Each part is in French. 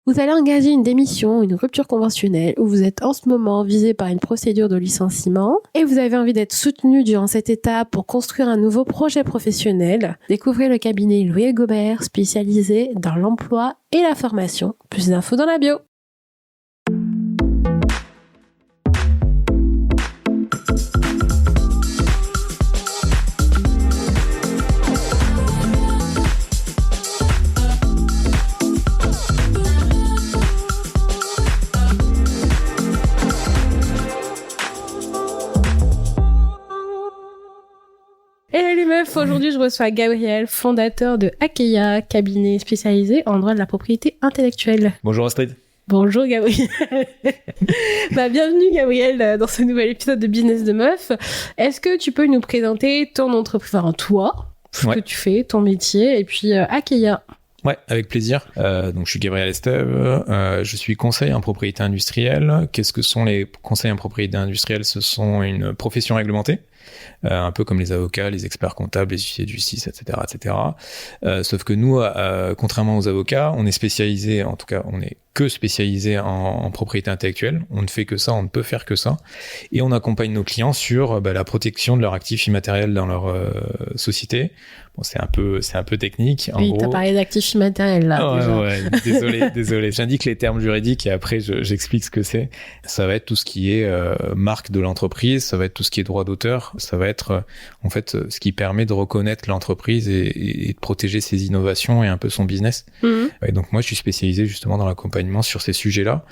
Vous allez engager une démission, une rupture conventionnelle, ou vous êtes en ce moment visé par une procédure de licenciement et vous avez envie d'être soutenu durant cette étape pour construire un nouveau projet professionnel. Découvrez le cabinet Louis Gobert, spécialisé dans l'emploi et la formation. Plus d'infos dans la bio. Hello les meufs, aujourd'hui je reçois Gabriel, fondateur de Akeia, cabinet spécialisé en droit de la propriété intellectuelle. Bonjour Astrid. Bonjour Gabriel. Bienvenue Gabriel dans ce nouvel épisode de Business de Meuf. Est-ce que tu peux nous présenter ton entreprise, enfin toi, ce que tu fais, ton métier, et puis Akeia? Ouais, avec plaisir. Donc, je suis Gabriel Estève. Je suis conseiller en propriété industrielle. Qu'est-ce que sont les conseillers en propriété industrielle? Ce sont une profession réglementée, un peu comme les avocats, les experts comptables, les huissiers de justice, etc., etc. Sauf que nous, contrairement aux avocats, on est spécialisé, en tout cas, on est que spécialisé en propriété intellectuelle. On ne fait que ça, on ne peut faire que ça. Et on accompagne nos clients sur la protection de leurs actifs immatériels dans leur société. Bon, c'est un peu technique. En oui, t'as parlé d'actifs immatériels là. Ouais, désolé. J'indique les termes juridiques et après j'explique ce que c'est. Ça va être tout ce qui est marque de l'entreprise, ça va être tout ce qui est droit d'auteur, ça va être en fait ce qui permet de reconnaître l'entreprise et de protéger ses innovations et un peu son business. Mmh. Et donc moi je suis spécialisé justement dans l'accompagnement sur ces sujets-là,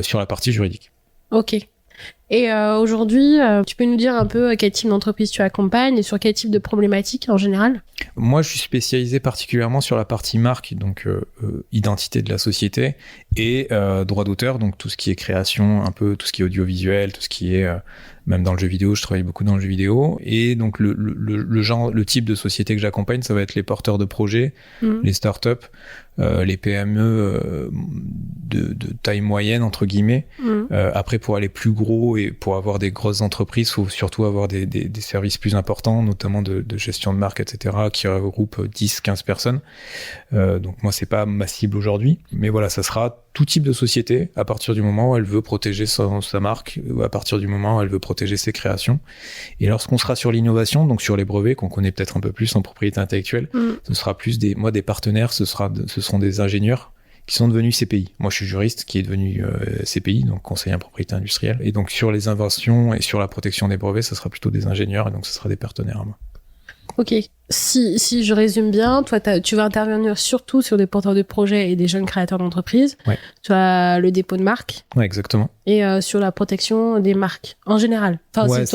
sur la partie juridique. Ok. Et aujourd'hui, tu peux nous dire un peu quel type d'entreprise tu accompagnes et sur quel type de problématiques en général? Moi, je suis spécialisé particulièrement sur la partie marque, donc identité de la société, et droit d'auteur, donc tout ce qui est création, un peu tout ce qui est audiovisuel, tout ce qui est même dans le jeu vidéo, je travaille beaucoup dans le jeu vidéo, et donc le type de société que j'accompagne, ça va être les porteurs de projets, les startups, les PME de taille moyenne entre guillemets. Après, pour aller plus gros et pour avoir des grosses entreprises, faut surtout avoir des services plus importants, notamment de gestion de marque, etc., qui regroupent 10-15 personnes. Donc moi, c'est pas ma cible aujourd'hui, mais voilà, ça sera tout type de société à partir du moment où elle veut protéger sa marque, ou à partir du moment où elle veut protéger ses créations. Et lorsqu'on sera sur l'innovation, donc sur les brevets qu'on connaît peut-être un peu plus en propriété intellectuelle, ce sera plus des partenaires, ce sont des ingénieurs qui sont devenus CPI. Moi, je suis juriste qui est devenu CPI, donc conseiller en propriété industrielle. Et donc, sur les inventions et sur la protection des brevets, ça sera plutôt des ingénieurs, et donc ce sera des partenaires à moi. Ok. Si je résume bien, toi, tu vas intervenir surtout sur des porteurs de projets et des jeunes créateurs d'entreprises. Ouais. Tu as le dépôt de marque. Ouais, exactement. Et sur la protection des marques, en général. Enfin, ouais,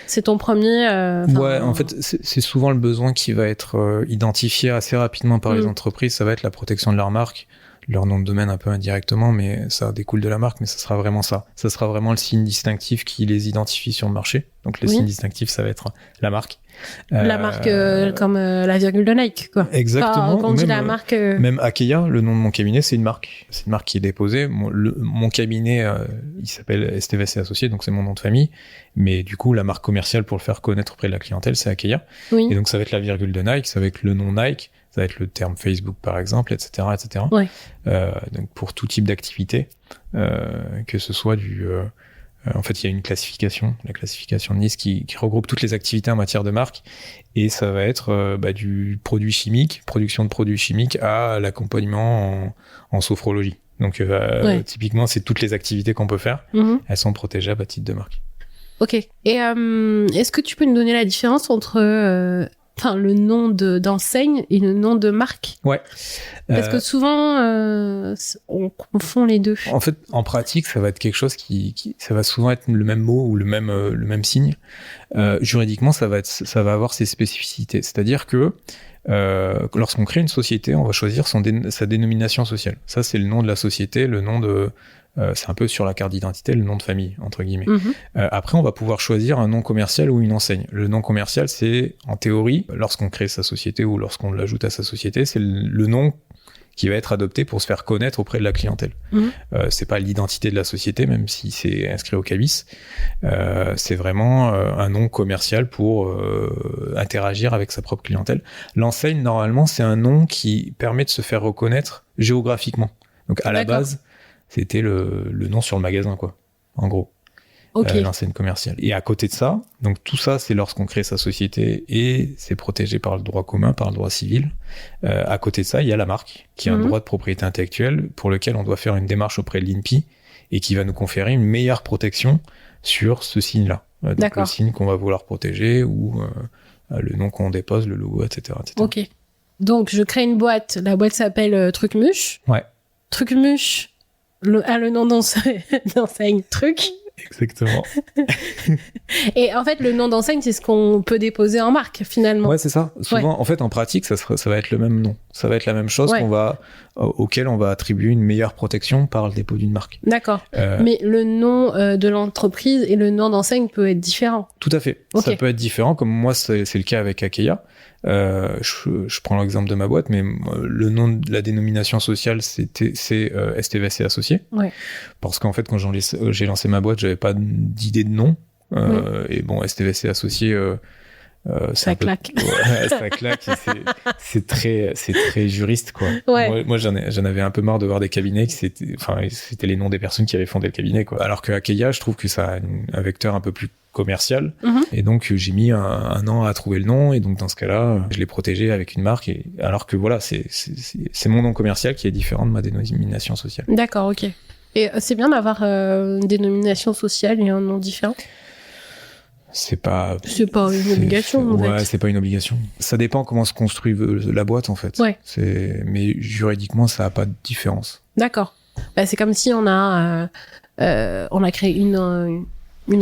c'est ton premier... ouais, en fait, c'est souvent le besoin qui va être identifié assez rapidement par les entreprises. Ça va être la protection de leur marque, leur nom de domaine un peu indirectement, mais ça découle de la marque, mais ça sera vraiment ça. Ça sera vraiment le signe distinctif qui les identifie sur le marché. Donc le signe distinctif, ça va être la marque. La marque comme la virgule de Nike, quoi. Exactement. Enfin, quand on dit la marque... Même Akeia, le nom de mon cabinet, c'est une marque. C'est une marque qui est déposée. Mon cabinet, il s'appelle Estève et Associés, donc c'est mon nom de famille. Mais du coup, la marque commerciale pour le faire connaître auprès de la clientèle, c'est Akeia. Oui. Et donc ça va être la virgule de Nike, ça va être le nom Nike, ça va être le terme Facebook par exemple, etc., etc. Ouais. Donc pour tout type d'activité, que ce soit en fait, il y a une classification, la classification de Nice, qui regroupe toutes les activités en matière de marque, et ça va être du produit chimique, production de produits chimiques, à l'accompagnement en sophrologie. Donc typiquement, c'est toutes les activités qu'on peut faire, elles sont protégeables à titre de marque. Ok. Et est-ce que tu peux nous donner la différence entre le nom d'enseigne et le nom de marque? Ouais. Parce que souvent, on confond les deux. En fait, en pratique, ça va être quelque chose ça va souvent être le même mot ou le même signe. Juridiquement, ça va avoir ses spécificités. C'est-à-dire que lorsqu'on crée une société, on va choisir sa dénomination sociale. Ça, c'est le nom de la société, le nom de... c'est un peu sur la carte d'identité, le nom de famille, entre guillemets. Après, on va pouvoir choisir un nom commercial ou une enseigne. Le nom commercial, c'est, en théorie, lorsqu'on crée sa société ou lorsqu'on l'ajoute à sa société, c'est le nom qui va être adopté pour se faire connaître auprès de la clientèle. C'est pas l'identité de la société, même si c'est inscrit au CABIS. C'est vraiment un nom commercial pour interagir avec sa propre clientèle. L'enseigne, normalement, c'est un nom qui permet de se faire reconnaître géographiquement. Donc à la base, c'était le nom sur le magasin, quoi, en gros. L'enseigne commerciale. Et à côté de ça, donc tout ça, c'est lorsqu'on crée sa société et c'est protégé par le droit commun, par le droit civil. À côté de ça, il y a la marque, qui a un droit de propriété intellectuelle pour lequel on doit faire une démarche auprès de l'INPI et qui va nous conférer une meilleure protection sur ce signe-là. Donc le signe qu'on va vouloir protéger ou le nom qu'on dépose, le logo, etc., etc. Ok. Donc je crée une boîte. La boîte s'appelle Trucmuche. Ouais. Trucmuche a le nom d'enseigne Truc. Exactement. Et en fait, le nom d'enseigne, c'est ce qu'on peut déposer en marque, finalement. Ouais, c'est ça. Souvent, en fait, en pratique, ça va être le même nom. Ça va être la même chose auquel on va attribuer une meilleure protection par le dépôt d'une marque. D'accord. Mais le nom de l'entreprise et le nom d'enseigne peut être différent. Tout à fait. Okay. Ça peut être différent, comme moi, c'est le cas avec Akeia. Je prends l'exemple de ma boîte, mais le nom de la dénomination sociale, c'est STVC Associés. Ouais. Parce qu'en fait, quand j'ai lancé ma boîte, j'avais pas d'idée de nom. Et bon, STVC Associés, ça claque. Ouais, ça claque. C'est très juriste, quoi. Ouais. Moi, j'en avais un peu marre de voir des cabinets c'était les noms des personnes qui avaient fondé le cabinet, quoi. Alors que Akeia, je trouve que ça a un vecteur un peu plus commercial. Et donc, j'ai mis un an à trouver le nom. Et donc, dans ce cas-là, je l'ai protégé avec une marque. Alors que voilà, c'est mon nom commercial qui est différent de ma dénomination sociale. D'accord, ok. Et c'est bien d'avoir une dénomination sociale et un nom différent? C'est pas une obligation, en fait. Ouais, c'est pas une obligation. Ça dépend comment se construit la boîte, en fait. Ouais. Mais juridiquement, ça a pas de différence. D'accord. Bah, c'est comme si on a créé une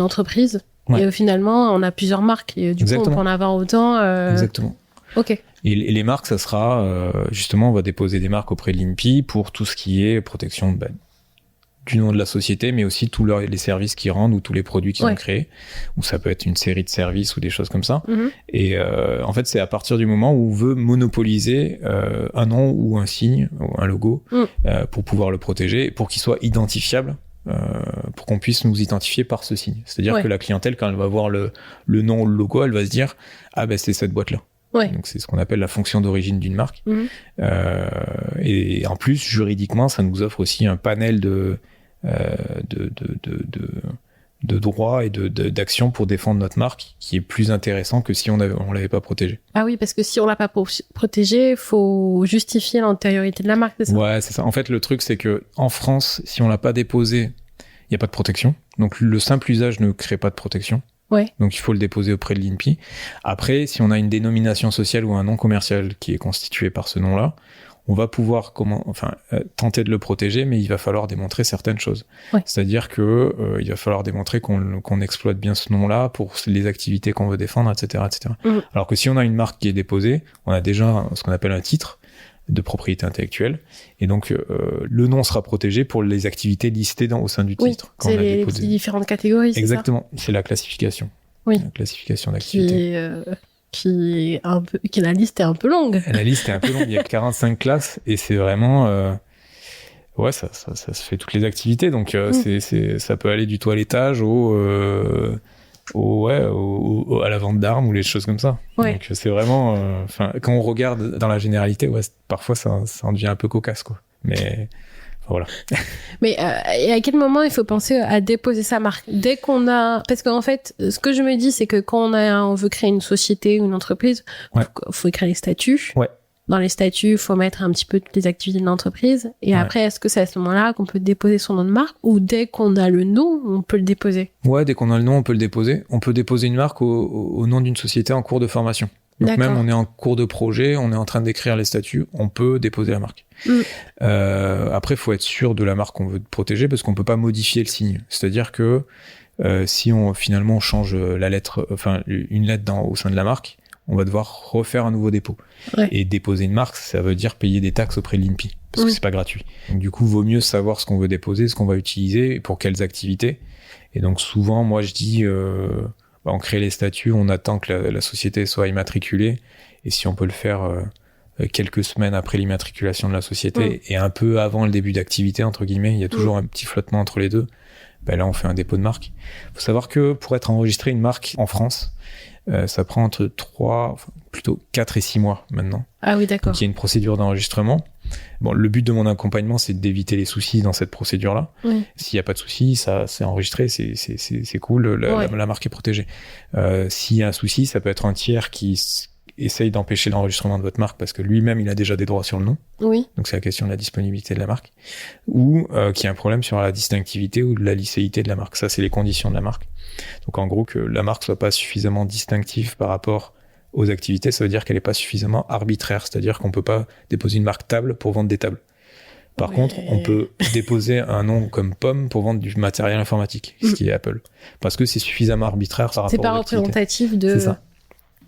entreprise. Ouais. Et finalement, on a plusieurs marques. Et du coup, on peut en avoir autant. Exactement. Ok. Et les marques, ça sera justement, on va déposer des marques auprès de l'INPI pour tout ce qui est protection du nom de la société, mais aussi tous les services qu'ils rendent ou tous les produits qu'ils ont créés. Ou ça peut être une série de services ou des choses comme ça. Et en fait, c'est à partir du moment où on veut monopoliser un nom ou un signe ou un logo pour pouvoir le protéger, pour qu'il soit identifiable. Pour qu'on puisse nous identifier par ce signe. C'est-à-dire que la clientèle, quand elle va voir le nom ou le logo, elle va se dire « Ah ben c'est cette boîte-là ». Donc c'est ce qu'on appelle la fonction d'origine d'une marque. Et en plus, juridiquement, ça nous offre aussi un panel de droits et d'actions pour défendre notre marque qui est plus intéressant que si on l'avait pas protégé. Ah oui, parce que si on l'a pas protégé, il faut justifier l'antériorité de la marque, c'est ça? Ouais, c'est ça. En fait, le truc, c'est que en France, si on l'a pas déposé, il n'y a pas de protection. Donc, le simple usage ne crée pas de protection. Ouais. Donc, il faut le déposer auprès de l'INPI. Après, si on a une dénomination sociale ou un nom commercial qui est constitué par ce nom-là, on va pouvoir tenter de le protéger, mais il va falloir démontrer certaines choses. Ouais. C'est-à-dire que il va falloir démontrer qu'on exploite bien ce nom-là pour les activités qu'on veut défendre, etc., etc. Alors que si on a une marque qui est déposée, on a déjà ce qu'on appelle un titre de propriété intellectuelle, et donc le nom sera protégé pour les activités listées au sein du titre. C'est les différentes catégories. Exactement, c'est la classification. Oui. La classification d'activités. La liste est un peu longue. La liste est un peu longue, il y a 45 classes, et c'est vraiment... ça se fait toutes les activités, donc ça peut aller du toilettage à la vente d'armes ou les choses comme ça. Ouais. Donc c'est vraiment... quand on regarde dans la généralité, parfois ça en devient un peu cocasse, quoi. Mais... Voilà. Mais et à quel moment il faut penser à déposer sa marque? Dès qu'on a... Parce qu'en fait, ce que je me dis, c'est que quand on veut créer une société ou une entreprise, faut écrire les statuts. Ouais. Dans les statuts, il faut mettre un petit peu toutes les activités de l'entreprise. Et après, est-ce que c'est à ce moment-là qu'on peut déposer son nom de marque, ou dès qu'on a le nom, on peut le déposer? Ouais, dès qu'on a le nom, on peut le déposer. On peut déposer une marque au nom d'une société en cours de formation. Donc même on est en cours de projet, on est en train d'écrire les statuts, on peut déposer la marque. Après, il faut être sûr de la marque qu'on veut protéger, parce qu'on peut pas modifier le signe. C'est-à-dire que si on change la lettre, une lettre au sein de la marque, on va devoir refaire un nouveau dépôt. Ouais. Et déposer une marque, ça veut dire payer des taxes auprès de l'INPI, parce que c'est pas gratuit. Donc du coup, vaut mieux savoir ce qu'on veut déposer, ce qu'on va utiliser, et pour quelles activités. Et donc souvent, moi je dis, on crée les statuts, on attend que la société soit immatriculée, et si on peut le faire quelques semaines après l'immatriculation de la société, et un peu avant le début d'activité, entre guillemets, il y a toujours un petit flottement entre les deux, là on fait un dépôt de marque. Faut savoir que pour être enregistré une marque en France, ça prend entre 4 et 6 mois maintenant. Ah oui, d'accord. Donc il y a une procédure d'enregistrement. Bon, le but de mon accompagnement, c'est d'éviter les soucis dans cette procédure-là. Oui. S'il n'y a pas de soucis, ça, c'est enregistré, c'est cool, la marque est protégée. S'il y a un souci, ça peut être un tiers qui essaye d'empêcher l'enregistrement de votre marque parce que lui-même, il a déjà des droits sur le nom. Oui. Donc, c'est la question de la disponibilité de la marque. Ou qu'il y a un problème sur la distinctivité ou de la licéité de la marque. Ça, c'est les conditions de la marque. Donc, en gros, que la marque soit pas suffisamment distinctive par rapport aux activités, ça veut dire qu'elle n'est pas suffisamment arbitraire. C'est-à-dire qu'on peut pas déposer une marque table pour vendre des tables. Par contre, on peut déposer un nom comme Pomme pour vendre du matériel informatique, ce qui est Apple. Parce que c'est suffisamment arbitraire par rapport aux activités. C'est pas représentatif de... C'est ça.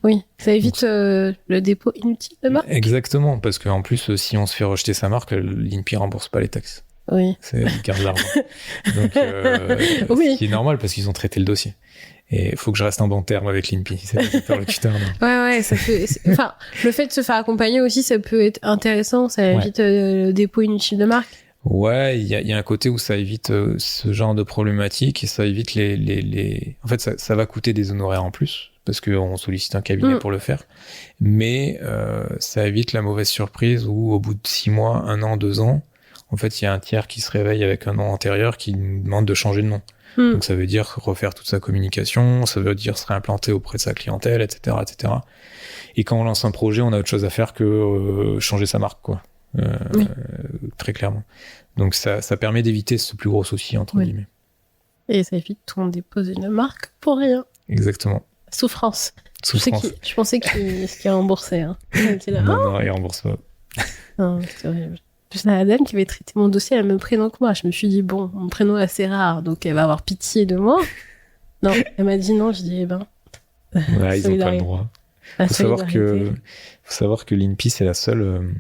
Oui, ça évite le dépôt inutile de marque. Exactement, parce qu'en plus, si on se fait rejeter sa marque, l'INPI rembourse pas les taxes. Oui. Ils gardent l'argent. Donc, ce qui est normal parce qu'ils ont traité le dossier. Et il faut que je reste en bon terme avec l'INPI. C'est l'interlocuteur. Ouais, ça peut... Enfin, le fait de se faire accompagner aussi, ça peut être intéressant. Ça évite le dépôt inutile de marque. Ouais, il y a un côté où ça évite ce genre de problématique et ça évite les... En fait, ça va coûter des honoraires en plus parce qu'on sollicite un cabinet pour le faire. Mais ça évite la mauvaise surprise où au bout de 6 mois, 1 an, 2 ans, en fait, il y a un tiers qui se réveille avec un nom antérieur qui nous demande de changer de nom. Donc ça veut dire refaire toute sa communication, ça veut dire se réimplanter auprès de sa clientèle, etc., etc. Et quand on lance un projet, on a autre chose à faire que changer sa marque, quoi. Très clairement. Donc ça permet d'éviter ce plus gros souci, entre guillemets. Et ça évite qu'on dépose une marque pour rien. Exactement. Souffrance. Je pensais qu'il remboursait. Hein. Non, il rembourse pas. Non, c'est horrible. La dame qui avait traité mon dossier, elle a le même prénom que moi. Je me suis dit, bon, mon prénom est assez rare, donc elle va avoir pitié de moi. Non, elle m'a dit non, je dis, ouais, ils n'ont pas le droit. Il faut savoir que l'INPI, c'est la seule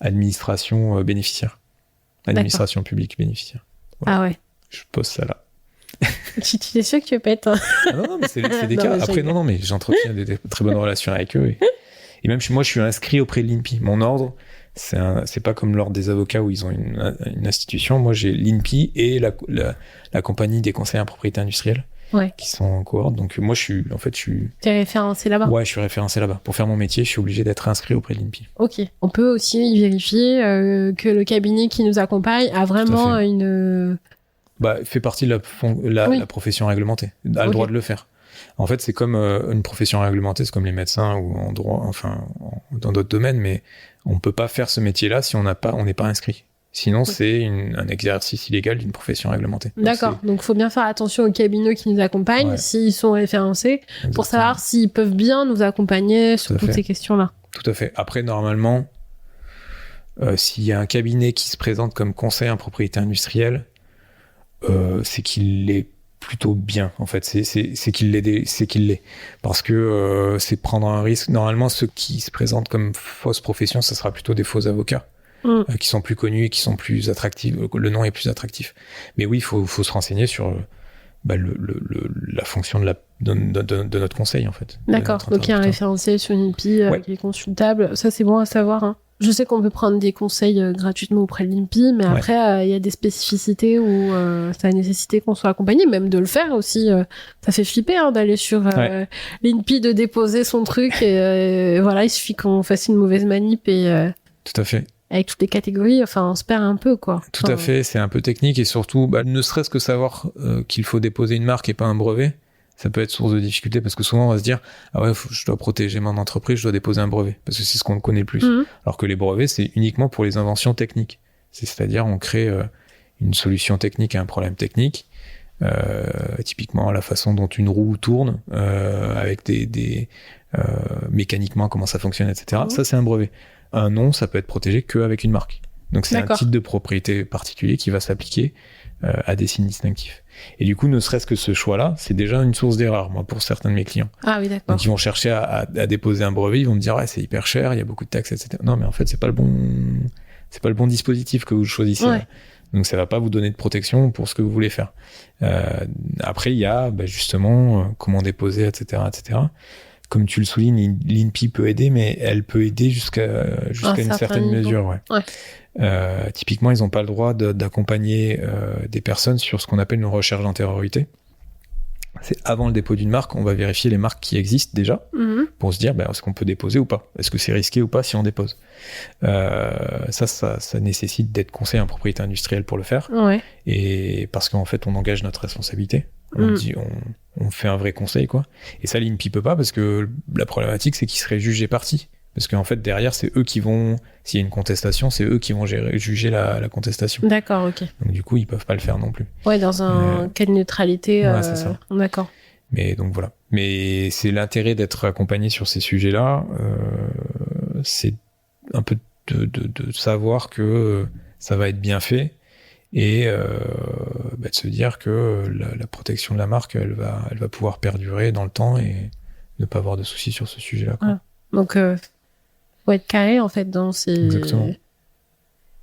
administration bénéficiaire. Administration publique bénéficiaire. Voilà. Ah ouais. Je pose ça là. Tu es sûr que tu veux pas être... non, mais c'est des cas. Après, non, mais j'entretiens des très bonnes relations avec eux. Et même moi, je suis inscrit auprès de l'INPI. Mon ordre, c'est pas comme l'ordre des avocats où ils ont une institution. Moi, j'ai l'INPI et la compagnie des conseillers en propriété industrielle qui sont en cohorte. Donc, moi, T'es référencé là-bas? Ouais, je suis référencé là-bas. Pour faire mon métier, je suis obligé d'être inscrit auprès de l'INPI. Ok. On peut aussi vérifier que le cabinet qui nous accompagne a vraiment une... fait partie de la profession réglementée. A le droit de le faire. En fait, c'est comme une profession réglementée, c'est comme les médecins ou en droit, enfin, dans d'autres domaines, mais on peut pas faire ce métier-là si on n'est pas inscrit. Sinon, c'est un exercice illégal d'une profession réglementée. D'accord. Donc, faut bien faire attention aux cabinets qui nous accompagnent, s'ils sont référencés, pour savoir s'ils peuvent bien nous accompagner sur toutes ces questions-là. Tout à fait. Après, normalement, s'il y a un cabinet qui se présente comme conseiller en propriété industrielle, c'est qu'il l'est plutôt bien, en fait. C'est qu'il l'est. Parce que c'est prendre un risque. Normalement, ceux qui se présentent comme fausse profession, ça sera plutôt des faux avocats qui sont plus connus et qui sont plus attractifs. Le nom est plus attractif. Mais oui, il faut se renseigner sur la fonction de notre conseil, en fait. D'accord. Donc, il y a un référentiel sur l'INPI qui est consultable. Ça, c'est bon à savoir, hein. Je sais qu'on peut prendre des conseils gratuitement auprès de l'INPI, mais après, il y a des spécificités où ça a nécessité qu'on soit accompagné, même de le faire aussi. Ça fait flipper d'aller sur l'INPI, de déposer son truc, et voilà, il suffit qu'on fasse une mauvaise manip et... Tout à fait. Avec toutes les catégories, enfin, on se perd un peu, quoi. Tout à fait, c'est un peu technique, et surtout, ne serait-ce que savoir qu'il faut déposer une marque et pas un brevet, ça peut être source de difficulté, parce que souvent on va se dire je dois protéger mon entreprise, je dois déposer un brevet, parce que c'est ce qu'on connaît le plus. Alors que les brevets, c'est uniquement pour les inventions techniques. C'est-à-dire on crée une solution technique à un problème technique, typiquement la façon dont une roue tourne, avec des mécaniquement comment ça fonctionne, etc. Ça, c'est un brevet. Un nom, ça peut être protégé qu'avec une marque. Donc c'est un titre de propriété particulier qui va s'appliquer à des signes distinctifs. Et du coup, ne serait-ce que ce choix-là, c'est déjà une source d'erreur, moi, pour certains de mes clients. Ah oui, d'accord. Donc ils vont chercher à déposer un brevet, ils vont me dire c'est hyper cher, il y a beaucoup de taxes, etc. Non, mais en fait, c'est pas le bon dispositif que vous choisissez. Ouais. Donc ça va pas vous donner de protection pour ce que vous voulez faire. Après, il y a justement comment déposer, etc., etc. Comme tu le soulignes, l'INPI peut aider, mais elle peut aider jusqu'à une certaine mesure. Typiquement, ils n'ont pas le droit d'accompagner des personnes sur ce qu'on appelle une recherche d'antériorité. C'est avant le dépôt d'une marque, on va vérifier les marques qui existent déjà pour se dire est-ce qu'on peut déposer ou pas ? Est-ce que c'est risqué ou pas si on dépose ? Ça nécessite d'être conseillé à un propriétaire industriel pour le faire. Ouais. Et parce qu'en fait, on engage notre responsabilité. On fait un vrai conseil, quoi. Et ça, l'INPI peut pas parce que la problématique, c'est qu'ils seraient jugés partis. Parce qu'en fait, derrière, c'est eux qui vont, s'il y a une contestation, c'est eux qui vont juger la contestation. D'accord, ok. Donc du coup, ils peuvent pas le faire non plus. Ouais, dans un cas de neutralité. Ouais, c'est ça. D'accord. Mais donc voilà. Mais c'est l'intérêt d'être accompagné sur ces sujets-là. C'est un peu de savoir que ça va être bien fait et de se dire que la protection de la marque, elle va pouvoir perdurer dans le temps et ne pas avoir de soucis sur ce sujet-là, quoi. Ah. Donc, faut être carré en fait dans ces. Exactement.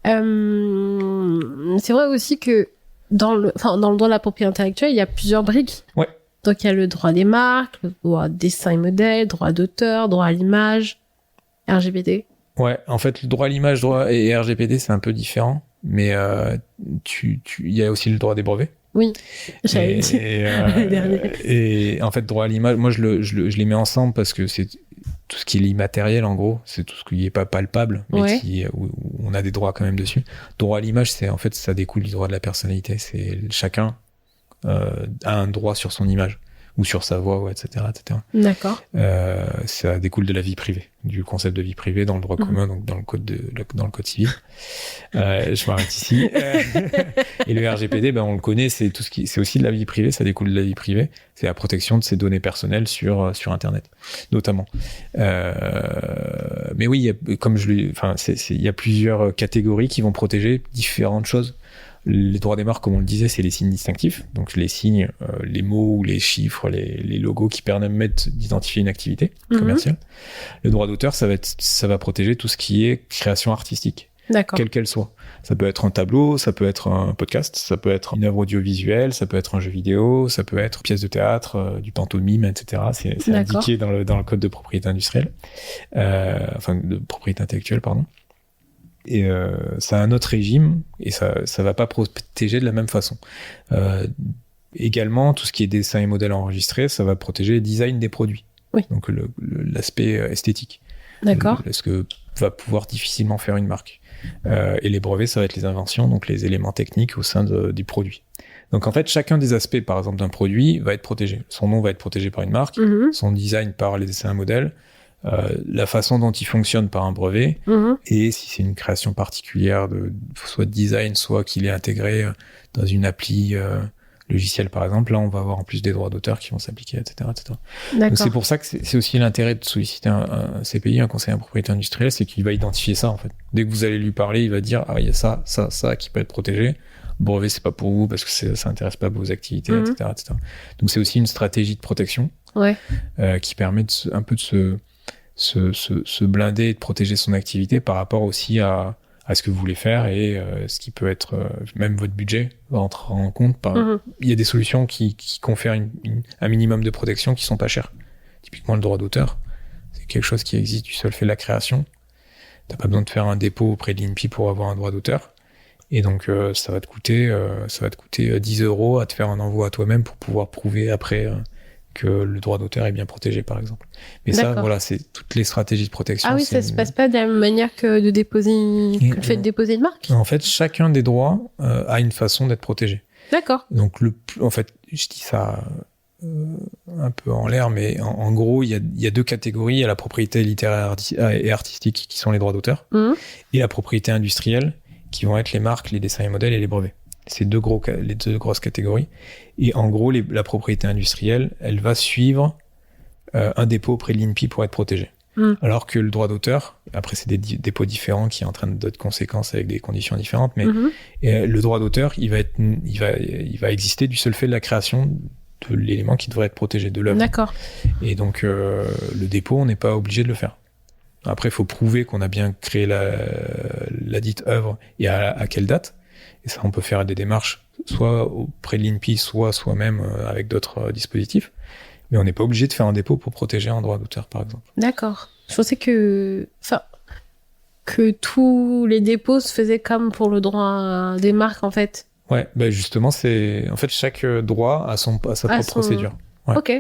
C'est vrai aussi que dans le droit de la propriété intellectuelle, il y a plusieurs briques. Ouais. Donc il y a le droit des marques, le droit dessin et modèle, droit d'auteur, droit à l'image, RGPD. Ouais, en fait, le droit à l'image, droit et RGPD, c'est un peu différent, mais il y a aussi le droit des brevets. Oui, j'avais dit. Et en fait, droit à l'image, moi je les mets ensemble parce que c'est tout ce qui est immatériel, en gros, c'est tout ce qui est pas palpable, mais où on a des droits quand même dessus. Droit à l'image, c'est en fait, ça découle du droit de la personnalité. C'est chacun a un droit sur son image ou sur sa voix, etc., etc. D'accord. Ça découle de la vie privée, du concept de vie privée dans le droit commun, donc dans le code civil. Je m'arrête ici. Et le RGPD, on le connaît, c'est aussi de la vie privée, ça découle de la vie privée. C'est la protection de ses données personnelles sur Internet, notamment. Mais oui, il y a plusieurs catégories qui vont protéger différentes choses. Les droits des marques, comme on le disait, c'est les signes distinctifs. Donc les signes, les mots ou les chiffres, les logos qui permettent d'identifier une activité commerciale. Le droit d'auteur, ça va protéger tout ce qui est création artistique. D'accord. Quelle qu'elle soit. Ça peut être un tableau, ça peut être un podcast, ça peut être une œuvre audiovisuelle, ça peut être un jeu vidéo, ça peut être une pièce de théâtre, du pantomime, etc. C'est indiqué dans le code de propriété industrielle. De propriété intellectuelle, pardon. Et ça a un autre régime et ça va pas protéger de la même façon. Également, tout ce qui est dessin et modèle enregistré, ça va protéger le design des produits. Oui. Donc l'aspect esthétique. D'accord. Ce que va pouvoir difficilement faire une marque. Et les brevets, ça va être les inventions, donc les éléments techniques au sein du produit. Donc en fait, chacun des aspects, par exemple, d'un produit va être protégé. Son nom va être protégé par une marque, son design par les dessins et modèles, la façon dont il fonctionne par un brevet, et si c'est une création particulière soit de design, soit qu'il est intégré dans une appli logicielle par exemple, là on va avoir en plus des droits d'auteur qui vont s'appliquer, etc. Donc c'est pour ça que c'est aussi l'intérêt de solliciter un CPI, un conseiller en propriété industrielle, c'est qu'il va identifier ça en fait. Dès que vous allez lui parler, il va dire il y a ça qui peut être protégé. Brevet, c'est pas pour vous parce que ça intéresse pas vos activités, etc. Donc c'est aussi une stratégie de protection qui permet un peu de se blinder et de protéger son activité par rapport aussi à ce que vous voulez faire et ce qui peut être même votre budget va entrer en compte. Il y a des solutions qui confèrent un minimum de protection qui sont pas chères. Typiquement le droit d'auteur, c'est quelque chose qui existe du seul fait de la création. T'as pas besoin de faire un dépôt auprès de l'INPI pour avoir un droit d'auteur. Et donc ça va te coûter 10 € à te faire un envoi à toi-même pour pouvoir prouver après que le droit d'auteur est bien protégé, par exemple. Mais ça, voilà, c'est toutes les stratégies de protection. Ah oui, ça se passe pas de la même manière que le fait de déposer une marque. En fait, chacun des droits a une façon d'être protégé. D'accord. Donc, en fait, je dis ça un peu en l'air, mais en gros, il y a deux catégories. Il y a la propriété littéraire et artistique, qui sont les droits d'auteur, et la propriété industrielle, qui vont être les marques, les dessins et modèles et les brevets. C'est les deux grosses catégories. Et en gros, la propriété industrielle, elle va suivre un dépôt auprès de l'INPI pour être protégée. Alors que le droit d'auteur, après c'est des dépôts différents qui entraînent d'autres conséquences avec des conditions différentes, mais le droit d'auteur, il va exister du seul fait de la création de l'élément qui devrait être protégé, de l'œuvre. D'accord. Et donc le dépôt, on n'est pas obligé de le faire. Après, il faut prouver qu'on a bien créé la dite œuvre et à quelle date. Et ça, on peut faire des démarches, soit auprès de l'INPI, soit soi-même avec d'autres dispositifs. Mais on n'est pas obligé de faire un dépôt pour protéger un droit d'auteur, par exemple. D'accord. Je pensais que tous les dépôts se faisaient comme pour le droit des marques, en fait. Ouais, bah justement, c'est en fait chaque droit a sa propre procédure. Ouais. Ok.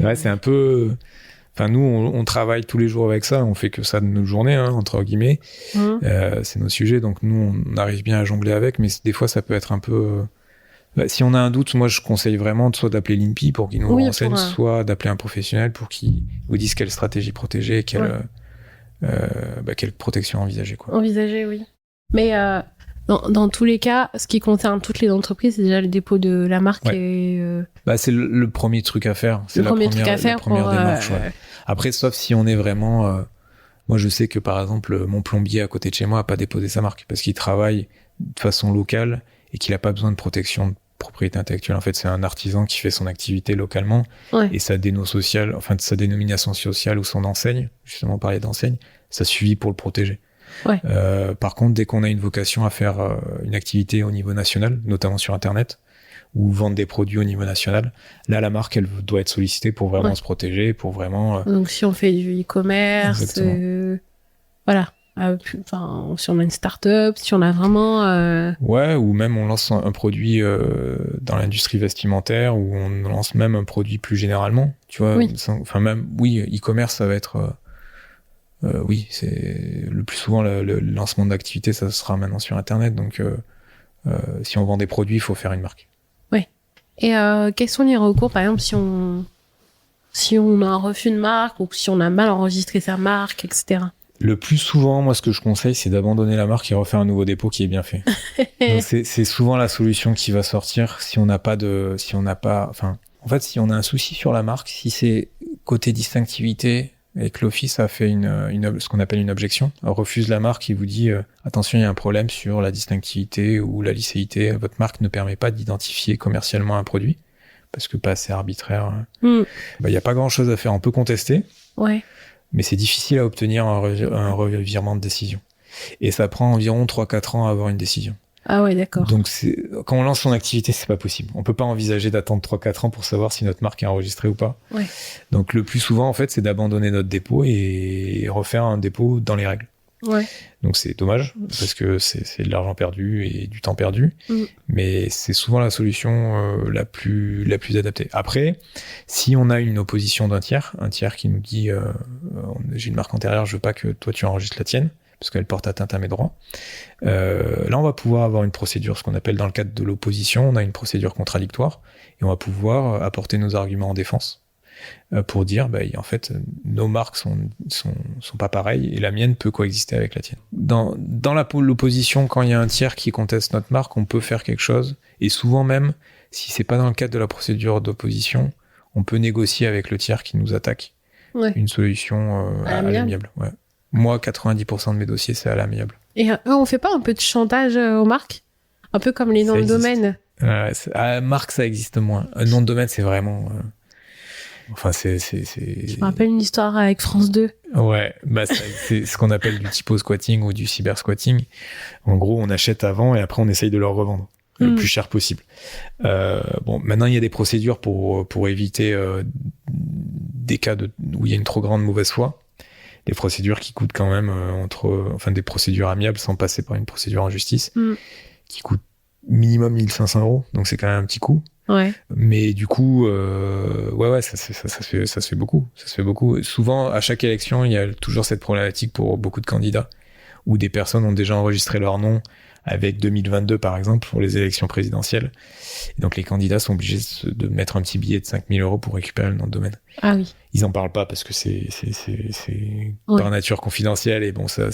Ouais, c'est un peu. Enfin, nous, on travaille tous les jours avec ça. On fait que ça de nos journées, hein, entre guillemets. C'est nos sujets, donc nous, on arrive bien à jongler avec. Mais des fois, ça peut être un peu. Si on a un doute, moi, je conseille vraiment soit d'appeler l'INPI pour qu'il nous renseigne, soit d'appeler un professionnel pour qu'il vous dise quelle stratégie protéger, quelle protection envisager, quoi. Envisager, oui. Mais dans tous les cas, ce qui concerne toutes les entreprises, c'est déjà le dépôt de la marque. Ouais. Et, c'est le premier truc à faire. C'est la première démarche. Ouais. Après, sauf si on est vraiment... moi, je sais que, par exemple, mon plombier à côté de chez moi n'a pas déposé sa marque parce qu'il travaille de façon locale et qu'il n'a pas besoin de protection de propriété intellectuelle. En fait, c'est un artisan qui fait son activité localement et sa sa dénomination sociale ou son enseigne, justement, parler d'enseigne, ça suffit pour le protéger. Ouais. Par contre, dès qu'on a une vocation à faire une activité au niveau national, notamment sur Internet, ou vendre des produits au niveau national, là, la marque, elle doit être sollicitée pour vraiment se protéger, pour vraiment... Donc, si on fait du e-commerce, voilà. Si on a une start-up, si on a vraiment... Ouais, ou même on lance un produit dans l'industrie vestimentaire, ou on lance même un produit plus généralement, tu vois. E-commerce, ça va être... c'est le plus souvent le lancement d'activité, ça sera maintenant sur Internet. Donc, si on vend des produits, il faut faire une marque. Ouais. Et quels sont les recours, par exemple, si on a un refus de marque ou si on a mal enregistré sa marque, etc. Le plus souvent, moi, ce que je conseille, c'est d'abandonner la marque et refaire un nouveau dépôt qui est bien fait. Donc, c'est souvent la solution qui va sortir si on n'a pas en fait, si on a un souci sur la marque, si c'est côté distinctivité et que l'office a fait ce qu'on appelle une objection, refuse la marque, il vous dit attention, il y a un problème sur la distinctivité ou la licéité, votre marque ne permet pas d'identifier commercialement un produit parce que pas assez arbitraire. Il y a pas grand chose à faire, on peut contester. Ouais. Mais c'est difficile à obtenir un revirement de décision. Et ça prend environ 3-4 ans à avoir une décision. Ah ouais, d'accord. Donc, quand on lance son activité, c'est pas possible. On peut pas envisager d'attendre 3-4 ans pour savoir si notre marque est enregistrée ou pas. Ouais. Donc, le plus souvent, en fait, c'est d'abandonner notre dépôt et refaire un dépôt dans les règles. Ouais. Donc, c'est dommage, parce que c'est de l'argent perdu et du temps perdu. Mais c'est souvent la solution la plus adaptée. Après, si on a une opposition un tiers qui nous dit j'ai une marque antérieure, je veux pas que toi tu enregistres la tienne, parce qu'elle porte atteinte à mes droits. Là, on va pouvoir avoir une procédure, ce qu'on appelle dans le cadre de l'opposition, on a une procédure contradictoire, et on va pouvoir apporter nos arguments en défense pour dire, en fait, nos marques sont pas pareilles et la mienne peut coexister avec la tienne. Dans l'opposition, quand il y a un tiers qui conteste notre marque, on peut faire quelque chose, et souvent même, si c'est pas dans le cadre de la procédure d'opposition, on peut négocier avec le tiers qui nous attaque une solution à l'amiable. Ouais. Moi, 90% de mes dossiers, c'est à l'amiable. Et on fait pas un peu de chantage aux marques ? Un peu comme les noms de domaine. Marque, ça existe moins. Un nom de domaine, c'est vraiment... Je me rappelle une histoire avec France 2. Ouais, c'est ce qu'on appelle du typo squatting ou du cyber squatting. En gros, on achète avant et après, on essaye de leur revendre le plus cher possible. Maintenant, il y a des procédures pour éviter des cas où il y a une trop grande mauvaise foi. Des procédures qui coûtent quand même des procédures amiables sans passer par une procédure en justice, qui coûtent minimum 1 500 €. Donc, c'est quand même un petit coût. Ouais. Mais du coup, ça se fait beaucoup. Ça se fait beaucoup. Souvent, à chaque élection, il y a toujours cette problématique pour beaucoup de candidats où des personnes ont déjà enregistré leur nom avec 2022, par exemple, pour les élections présidentielles. Et donc, les candidats sont obligés de mettre un petit billet de 5 000 € pour récupérer le nom de domaine. Ah oui. Ils en parlent pas parce que c'est par nature confidentiel et bon, ça.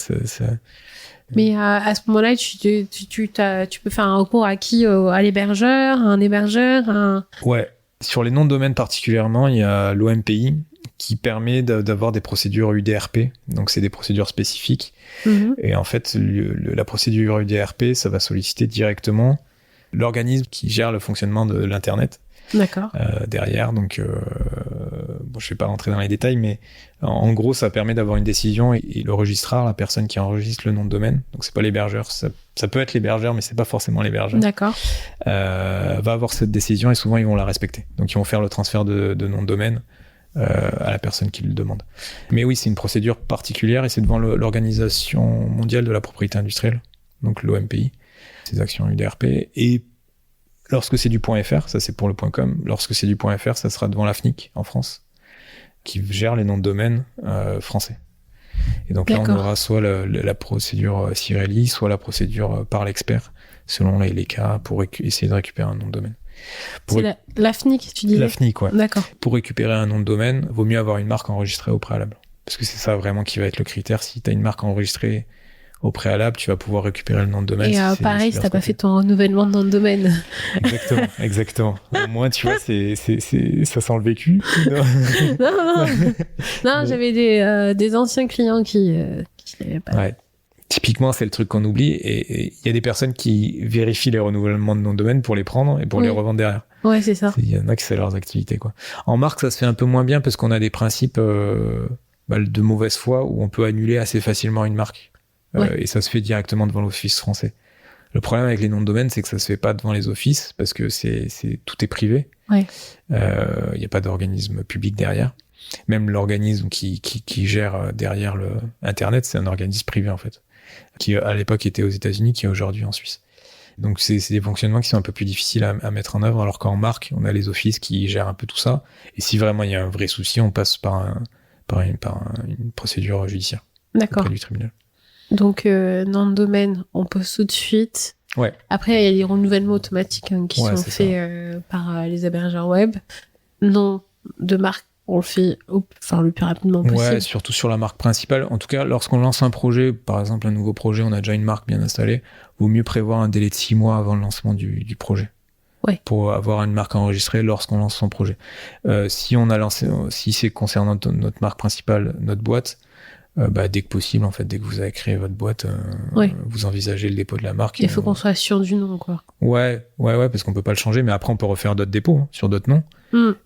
Mais à ce moment-là, tu peux faire un recours à qui ? À l'hébergeur, à un hébergeur, Ouais. Sur les noms de domaine particulièrement, il y a l'OMPI qui permet d'avoir des procédures UDRP. Donc, c'est des procédures spécifiques. Et en fait, la procédure UDRP, ça va solliciter directement l'organisme qui gère le fonctionnement de l'Internet. D'accord. Derrière, donc je vais pas rentrer dans les détails, mais en gros, ça permet d'avoir une décision et le registraire, la personne qui enregistre le nom de domaine, donc c'est pas l'hébergeur, ça peut être l'hébergeur, mais c'est pas forcément l'hébergeur. D'accord. Va avoir cette décision et souvent ils vont la respecter. Donc ils vont faire le transfert de nom de domaine à la personne qui le demande. Mais oui, c'est une procédure particulière et c'est devant l'Organisation mondiale de la propriété industrielle, donc l'OMPI. ces actions UDRP. Et lorsque c'est du .fr, ça c'est pour le .com, lorsque c'est du .fr, ça sera devant la FNIC en France, qui gère les noms de domaine français. Et donc là, on aura soit la procédure Cirelli, soit la procédure par l'expert, selon les cas, pour essayer de récupérer un nom de domaine. C'est la FNIC, tu disais ? La FNIC, ouais. D'accord. Pour récupérer un nom de domaine, vaut mieux avoir une marque enregistrée au préalable. Parce que c'est ça vraiment qui va être le critère. Si tu as une marque enregistrée au préalable, tu vas pouvoir récérer le nom de domaine. Et pareil, si t'as pas fait ton renouvellement de nom de domaine. Exactement. Au moins, tu vois, ça sent le vécu. Non, j'avais des anciens clients qui l'avaient pas. Ouais. Typiquement, c'est le truc qu'on oublie. Et il y a des personnes qui vérifient les renouvellements de nom de domaine pour les prendre et pour les revendre derrière. Ouais, c'est ça. Il y en a qui c'est leurs activités, quoi. En marque, ça se fait un peu moins bien parce qu'on a des principes de mauvaise foi où on peut annuler assez facilement une marque. Et ça se fait directement devant l'office français. Le problème avec les noms de domaine, c'est que ça se fait pas devant les offices parce que tout est privé. Ouais. Y a pas d'organisme public derrière. Même l'organisme qui gère derrière le Internet, c'est un organisme privé en fait, qui à l'époque était aux États-Unis, qui est aujourd'hui en Suisse. Donc c'est des fonctionnements qui sont un peu plus difficiles à mettre en œuvre, alors qu'en marque, on a les offices qui gèrent un peu tout ça. Et si vraiment il y a un vrai souci, on passe par une procédure judiciaire. D'accord. Auprès du tribunal. Donc, nom de domaine, on pose tout de suite. Ouais. Après, il y a les renouvellements automatiques qui sont faits par les hébergeurs web. Nom de marque, on le fait le plus rapidement possible. Ouais, surtout sur la marque principale. En tout cas, lorsqu'on lance un projet, par exemple un nouveau projet, on a déjà une marque bien installée, vaut mieux prévoir un délai de 6 mois avant le lancement du projet. Ouais. Pour avoir une marque enregistrée lorsqu'on lance son projet. Si c'est concernant notre marque principale, notre boîte, dès que possible, en fait, dès que vous avez créé votre boîte, vous envisagez le dépôt de la marque. Il faut qu'on soit sûr du nom, quoi. Ouais, parce qu'on peut pas le changer, mais après on peut refaire d'autres dépôts sur d'autres noms.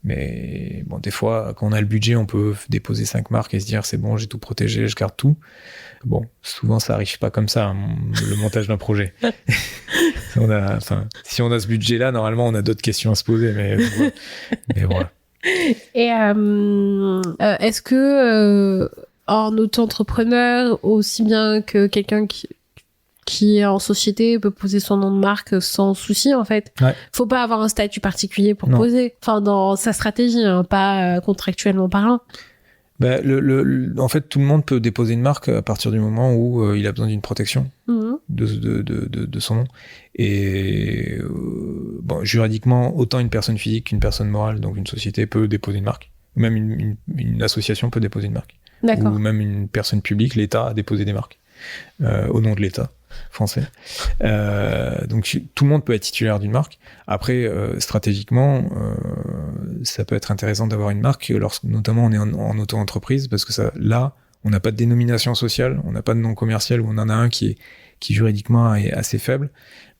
Mais bon, des fois, quand on a le budget, on peut déposer 5 marques et se dire c'est bon, j'ai tout protégé, je garde tout. Bon, souvent ça arrive pas comme ça, le montage d'un projet. Si on a ce budget-là, normalement on a d'autres questions à se poser, mais voilà. Et est-ce que en auto-entrepreneur, aussi bien que quelqu'un qui est en société peut poser son nom de marque sans souci, en fait. Ouais. Faut pas avoir un statut particulier pour poser. Enfin, dans sa stratégie, pas contractuellement parlant. En fait, tout le monde peut déposer une marque à partir du moment où il a besoin d'une protection de son nom. Et juridiquement, autant une personne physique qu'une personne morale, donc une société, peut déposer une marque. Même une association peut déposer une marque. D'accord. Ou même une personne publique, l'État a déposé des marques au nom de l'État français. Donc tout le monde peut être titulaire d'une marque. Après, stratégiquement, ça peut être intéressant d'avoir une marque, notamment on est en auto-entreprise, parce que là, on n'a pas de dénomination sociale, on n'a pas de nom commercial, ou on en a un qui juridiquement est assez faible.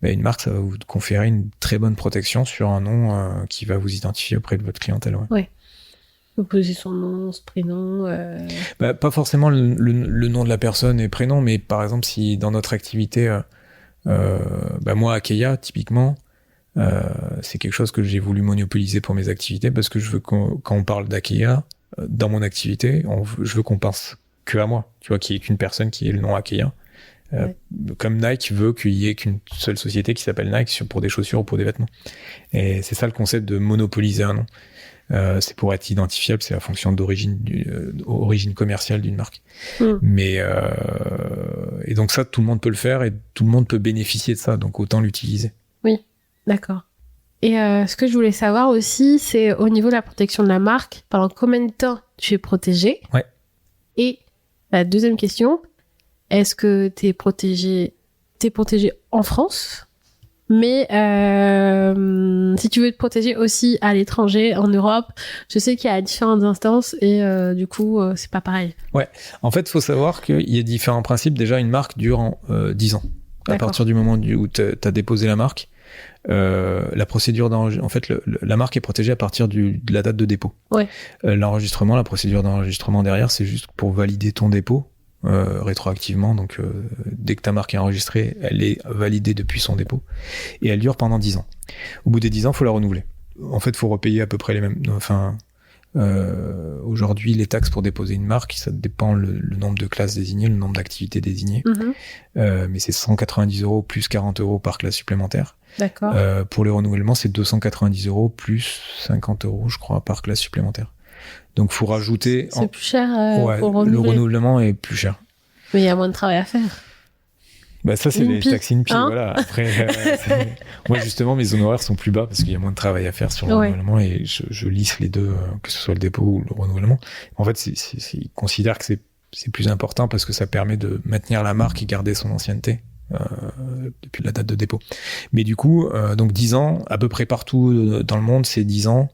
Une marque, ça va vous conférer une très bonne protection sur un nom qui va vous identifier auprès de votre clientèle. Ouais. Vous posez son nom, son prénom. Pas forcément le nom de la personne et prénom, mais par exemple, si dans notre activité, moi, Akeia, typiquement, c'est quelque chose que j'ai voulu monopoliser pour mes activités, parce que je veux quand on parle d'Akeia, dans mon activité, je veux qu'on pense que à moi, tu vois, qu'il n'y ait qu'une personne qui ait le nom Akeia. Comme Nike veut qu'il y ait qu'une seule société qui s'appelle Nike pour des chaussures ou pour des vêtements. Et c'est ça le concept de monopoliser un nom. C'est pour être identifiable, c'est la fonction origine commerciale d'une marque. Et donc ça, tout le monde peut le faire et tout le monde peut bénéficier de ça, donc autant l'utiliser. Oui, d'accord. Et ce que je voulais savoir aussi, c'est au niveau de la protection de la marque, pendant combien de temps tu es protégé ? Ouais. Et la deuxième question, est-ce que t'es protégé en France ? Mais si tu veux te protéger aussi à l'étranger, en Europe, je sais qu'il y a différentes instances et du coup, c'est pas pareil. Ouais, en fait, il faut savoir qu'il y a différents principes. Déjà, une marque dure 10 ans. D'accord. À partir du moment où tu as déposé la marque, la procédure d'enregistrement, en fait, la marque est protégée à partir de la date de dépôt. Ouais. L'enregistrement, la procédure d'enregistrement derrière, c'est juste pour valider ton dépôt. Rétroactivement, donc dès que ta marque est enregistrée, elle est validée depuis son dépôt et elle dure pendant 10 ans. Au bout des 10 ans, il faut la renouveler. En fait, il faut repayer à peu près les mêmes, Aujourd'hui, les taxes pour déposer une marque, ça dépend le nombre de classes désignées, le nombre d'activités désignées. Mais c'est 190 € plus 40 € par classe supplémentaire. D'accord. Pour les renouvellements, c'est 290 € plus 50 € je crois, par classe supplémentaire. Donc, faut rajouter... C'est plus cher pour le renouveler. renouvellement est plus cher. Mais il y a moins de travail à faire. Bah ça, c'est les INPI, taxes INPI, hein. voilà. Après, moi, justement, mes honoraires sont plus bas parce qu'il y a moins de travail à faire sur le renouvellement et je lisse les deux, que ce soit le dépôt ou le renouvellement. En fait, ils considèrent que c'est plus important parce que ça permet de maintenir la marque et garder son ancienneté depuis la date de dépôt. Mais du coup, donc 10 ans, à peu près partout dans le monde, c'est 10 ans.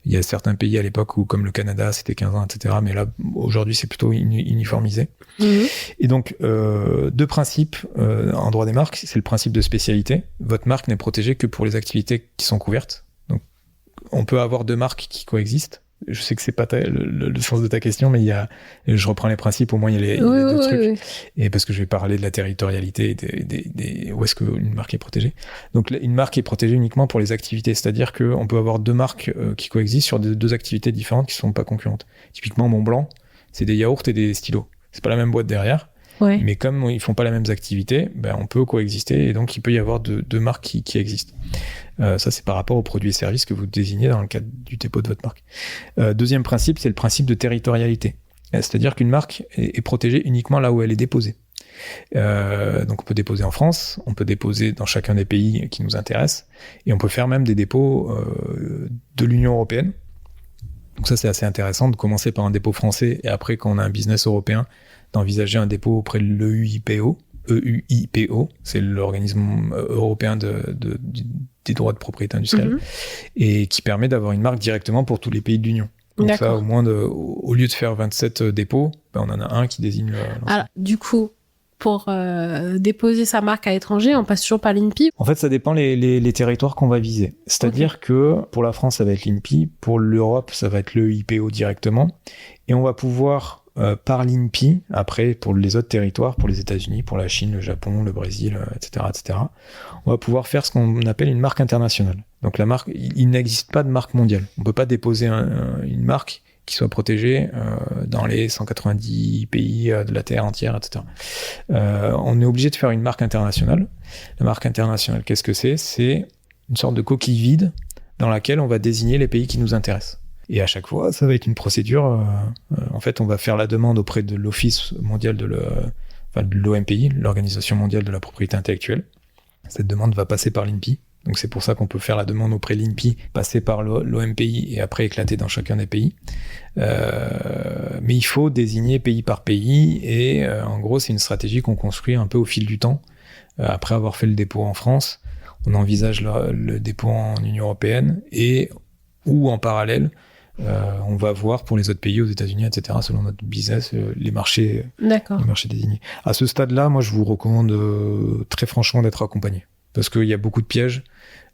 Il y a certains pays à l'époque où, comme le Canada, c'était 15 ans, etc. Mais là, aujourd'hui, c'est plutôt uniformisé. Et donc, deux principes en droit des marques. C'est le principe de spécialité. Votre marque n'est protégée que pour les activités qui sont couvertes. Donc, on peut avoir deux marques qui coexistent. Je sais que c'est pas le sens de ta question, mais je reprends les principes, au moins il y a les deux trucs. Oui. Et parce que je vais parler de la territorialité et où est-ce qu'une marque est protégée. Donc une marque est protégée uniquement pour les activités, c'est-à-dire qu'on peut avoir deux marques qui coexistent sur deux activités différentes qui sont pas concurrentes. Typiquement Montblanc, c'est des yaourts et des stylos. C'est pas la même boîte derrière. Ouais. Mais comme ils font pas les mêmes activités, on peut coexister et donc il peut y avoir deux marques qui existent. Ça, c'est par rapport aux produits et services que vous désignez dans le cadre du dépôt de votre marque. Deuxième principe, c'est le principe de territorialité. C'est-à-dire qu'une marque est protégée uniquement là où elle est déposée. Donc on peut déposer en France, on peut déposer dans chacun des pays qui nous intéressent, et on peut faire même des dépôts de l'Union européenne. Donc ça, c'est assez intéressant de commencer par un dépôt français et après, quand on a un business européen, d'envisager un dépôt auprès de l'EUIPO. EUIPO, c'est l'organisme européen des droits de propriété industrielle, et qui permet d'avoir une marque directement pour tous les pays de l'Union. Donc ça, au moins, au lieu de faire 27 dépôts, on en a un qui désigne Alors, du coup, pour déposer sa marque à l'étranger, on passe toujours par l'INPI? En fait, ça dépend les territoires qu'on va viser. C'est-à-dire que pour la France, ça va être l'INPI, pour l'Europe, ça va être l'EUIPO directement, et on va pouvoir... par l'INPI, après pour les autres territoires, pour les États-Unis, pour la Chine, le Japon, le Brésil, etc., on va pouvoir faire ce qu'on appelle une marque internationale. Donc la marque, il n'existe pas de marque mondiale. On peut pas déposer une marque qui soit protégée dans les 190 pays de la Terre entière, etc. On est obligé de faire une marque internationale. La marque internationale, qu'est-ce que c'est ? C'est une sorte de coquille vide dans laquelle on va désigner les pays qui nous intéressent. Et à chaque fois, ça va être une procédure. En fait, on va faire la demande auprès de l'Office mondial de l'OMPI, l'Organisation mondiale de la propriété intellectuelle. Cette demande va passer par l'INPI. Donc c'est pour ça qu'on peut faire la demande auprès de l'INPI, passer par l'OMPI et après éclater dans chacun des pays. Mais il faut désigner pays par pays et en gros, c'est une stratégie qu'on construit un peu au fil du temps. Après avoir fait le dépôt en France, on envisage le dépôt en Union européenne ou en parallèle, on va voir pour les autres pays, aux États-Unis, etc., selon notre business, les marchés désignés. À ce stade-là, moi, je vous recommande très franchement d'être accompagné, parce qu'il y a beaucoup de pièges.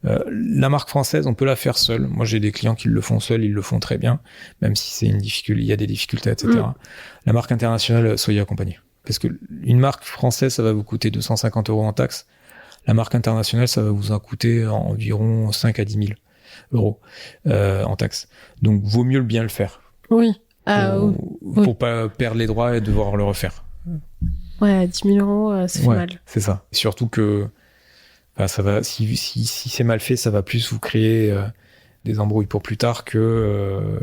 La marque française, on peut la faire seule. Moi, j'ai des clients qui le font seuls, ils le font très bien, même si il y a des difficultés, etc. La marque internationale, soyez accompagné. Parce que une marque française, ça va vous coûter 250 € en taxes. La marque internationale, ça va vous en coûter environ 5 à 10 000 € en taxes. Donc, vaut mieux bien le faire. Oui. Pour pas perdre les droits et devoir le refaire. Ouais, 10 000 €, c'est mal. C'est ça. Et surtout que ça va, si c'est mal fait, ça va plus vous créer des embrouilles pour plus tard que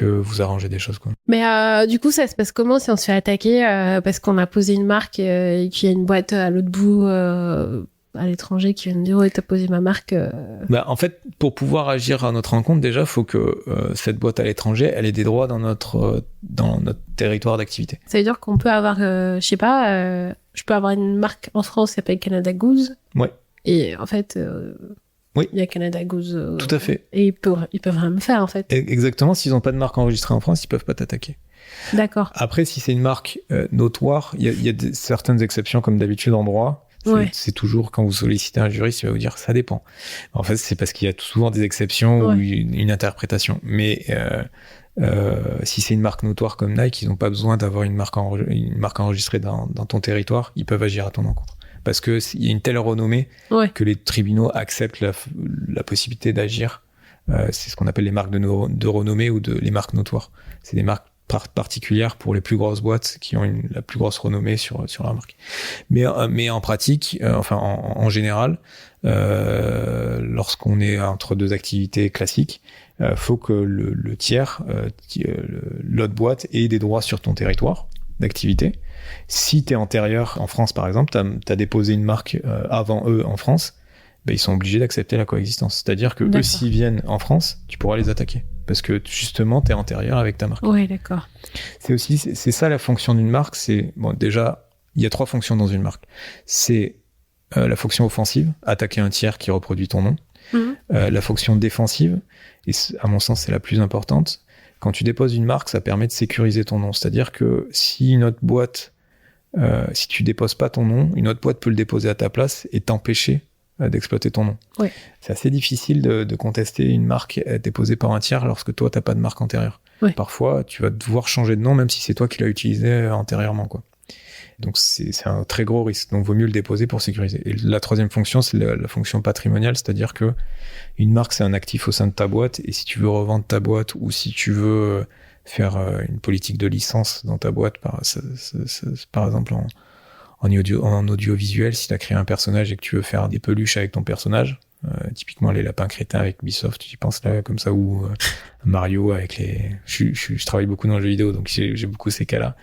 vous arranger des choses, quoi. Mais du coup, ça se passe comment si on se fait attaquer parce qu'on a posé une marque et qu'il y a une boîte à l'autre bout à l'étranger qui vient de dire « Ouais, t'as posé ma marque En fait, pour pouvoir agir à notre rencontre, déjà, il faut que cette boîte à l'étranger, elle ait des droits dans notre territoire d'activité. Ça veut dire qu'on peut avoir, je sais pas, je peux avoir une marque en France qui s'appelle Canada Goose. Ouais. Et en fait... Oui. Il y a Canada Goose. Tout à fait. Et ils peuvent rien me faire, en fait. Exactement. S'ils n'ont pas de marque enregistrée en France, ils peuvent pas t'attaquer. D'accord. Après, si c'est une marque notoire, il y a certaines exceptions, comme d'habitude en droit. C'est toujours, quand vous sollicitez un juriste, il va vous dire ça dépend. En fait, c'est parce qu'il y a souvent des exceptions ou une interprétation. Mais si c'est une marque notoire comme Nike, ils n'ont pas besoin d'avoir une marque enregistrée dans ton territoire. Ils peuvent agir à ton encontre. Parce qu'il y a une telle renommée que les tribunaux acceptent la possibilité d'agir c'est ce qu'on appelle les marques de renommée ou les marques notoires. C'est des marques particulières pour les plus grosses boîtes qui ont la plus grosse renommée sur la marque. Mais en pratique, en général, lorsqu'on est entre deux activités classiques, faut que le tiers, l'autre boîte, ait des droits sur ton territoire d'activité. Si t'es antérieur en France, par exemple, t'as déposé une marque avant eux en France, ils sont obligés d'accepter la coexistence. C'est-à-dire que eux, s'ils viennent en France, tu pourras les attaquer. Parce que justement, t'es antérieur avec ta marque. Oui, d'accord. C'est ça la fonction d'une marque. Déjà, il y a 3 fonctions dans une marque. C'est la fonction offensive, attaquer un tiers qui reproduit ton nom. La fonction défensive, et à mon sens, c'est la plus importante. Quand tu déposes une marque, ça permet de sécuriser ton nom. C'est-à-dire que si une autre boîte, si tu déposes pas ton nom, une autre boîte peut le déposer à ta place et t'empêcher d'exploiter ton nom. Oui. C'est assez difficile de contester une marque déposée par un tiers lorsque toi, t'as pas de marque antérieure. Oui. Parfois, tu vas devoir changer de nom même si c'est toi qui l'as utilisé antérieurement, quoi. Donc, c'est un très gros risque. Donc, vaut mieux le déposer pour sécuriser. Et la 3e fonction, c'est la fonction patrimoniale, c'est-à-dire que une marque, c'est un actif au sein de ta boîte, et si tu veux revendre ta boîte ou si tu veux faire une politique de licence dans ta boîte, par exemple en audiovisuel, si tu as créé un personnage et que tu veux faire des peluches avec ton personnage, typiquement les lapins crétins avec Ubisoft, tu y penses là comme ça, ou Mario avec les... Je travaille beaucoup dans le jeu vidéo, donc j'ai beaucoup ces cas-là.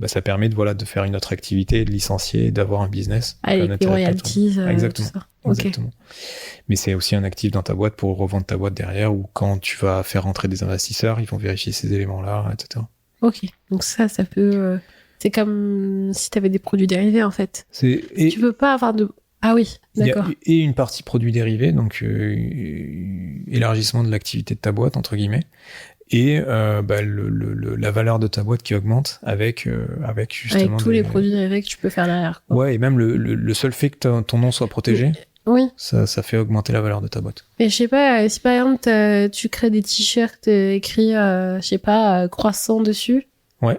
Ça permet de faire une autre activité, de licencier, d'avoir un business. Avec les royalties, exactement, tout ça. Exactement. Okay. Mais c'est aussi un actif dans ta boîte pour revendre ta boîte derrière, ou quand tu vas faire rentrer des investisseurs, ils vont vérifier ces éléments-là, etc. Ok, donc ça peut... C'est comme si tu avais des produits dérivés, en fait. Tu veux pas avoir de... Ah oui, d'accord. Et une partie produits dérivés, donc élargissement de l'activité de ta boîte, entre guillemets, et la valeur de ta boîte qui augmente avec justement... Avec tous les produits dérivés que tu peux faire derrière, quoi. Ouais, et même le seul fait que ton nom soit protégé, oui. Ça fait augmenter la valeur de ta boîte. Mais je sais pas, si par exemple tu crées des t-shirts écrits, croissant dessus... Ouais.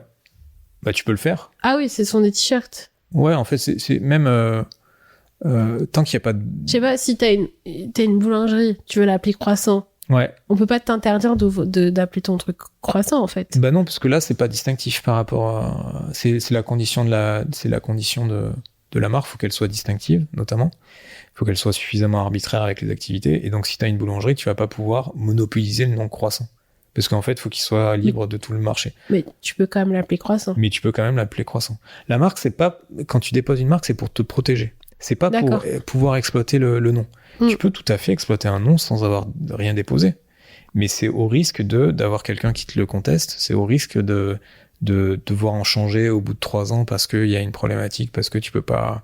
Tu peux le faire. Ah oui, ce sont des t-shirts. Ouais, en fait, c'est même... tant qu'il n'y a pas de... Je sais pas, si t'as une boulangerie, tu veux l'appeler croissant. Ouais. On peut pas t'interdire d'appeler ton truc croissant, en fait. Non, parce que là, c'est pas distinctif par rapport à... C'est la condition de la marque, faut qu'elle soit distinctive, notamment. Faut qu'elle soit suffisamment arbitraire avec les activités. Et donc, si t'as une boulangerie, tu vas pas pouvoir monopoliser le nom croissant. Parce qu'en fait, faut qu'il soit libre de tout le marché. Mais tu peux quand même l'appeler croissant. La marque, c'est pas... Quand tu déposes une marque, c'est pour te protéger. C'est pas pour pouvoir exploiter le nom. Tu peux tout à fait exploiter un nom sans avoir rien déposé. Mais c'est au risque d'avoir quelqu'un qui te le conteste. C'est au risque de devoir en changer au bout de 3 ans parce qu'il y a une problématique, parce que tu peux pas...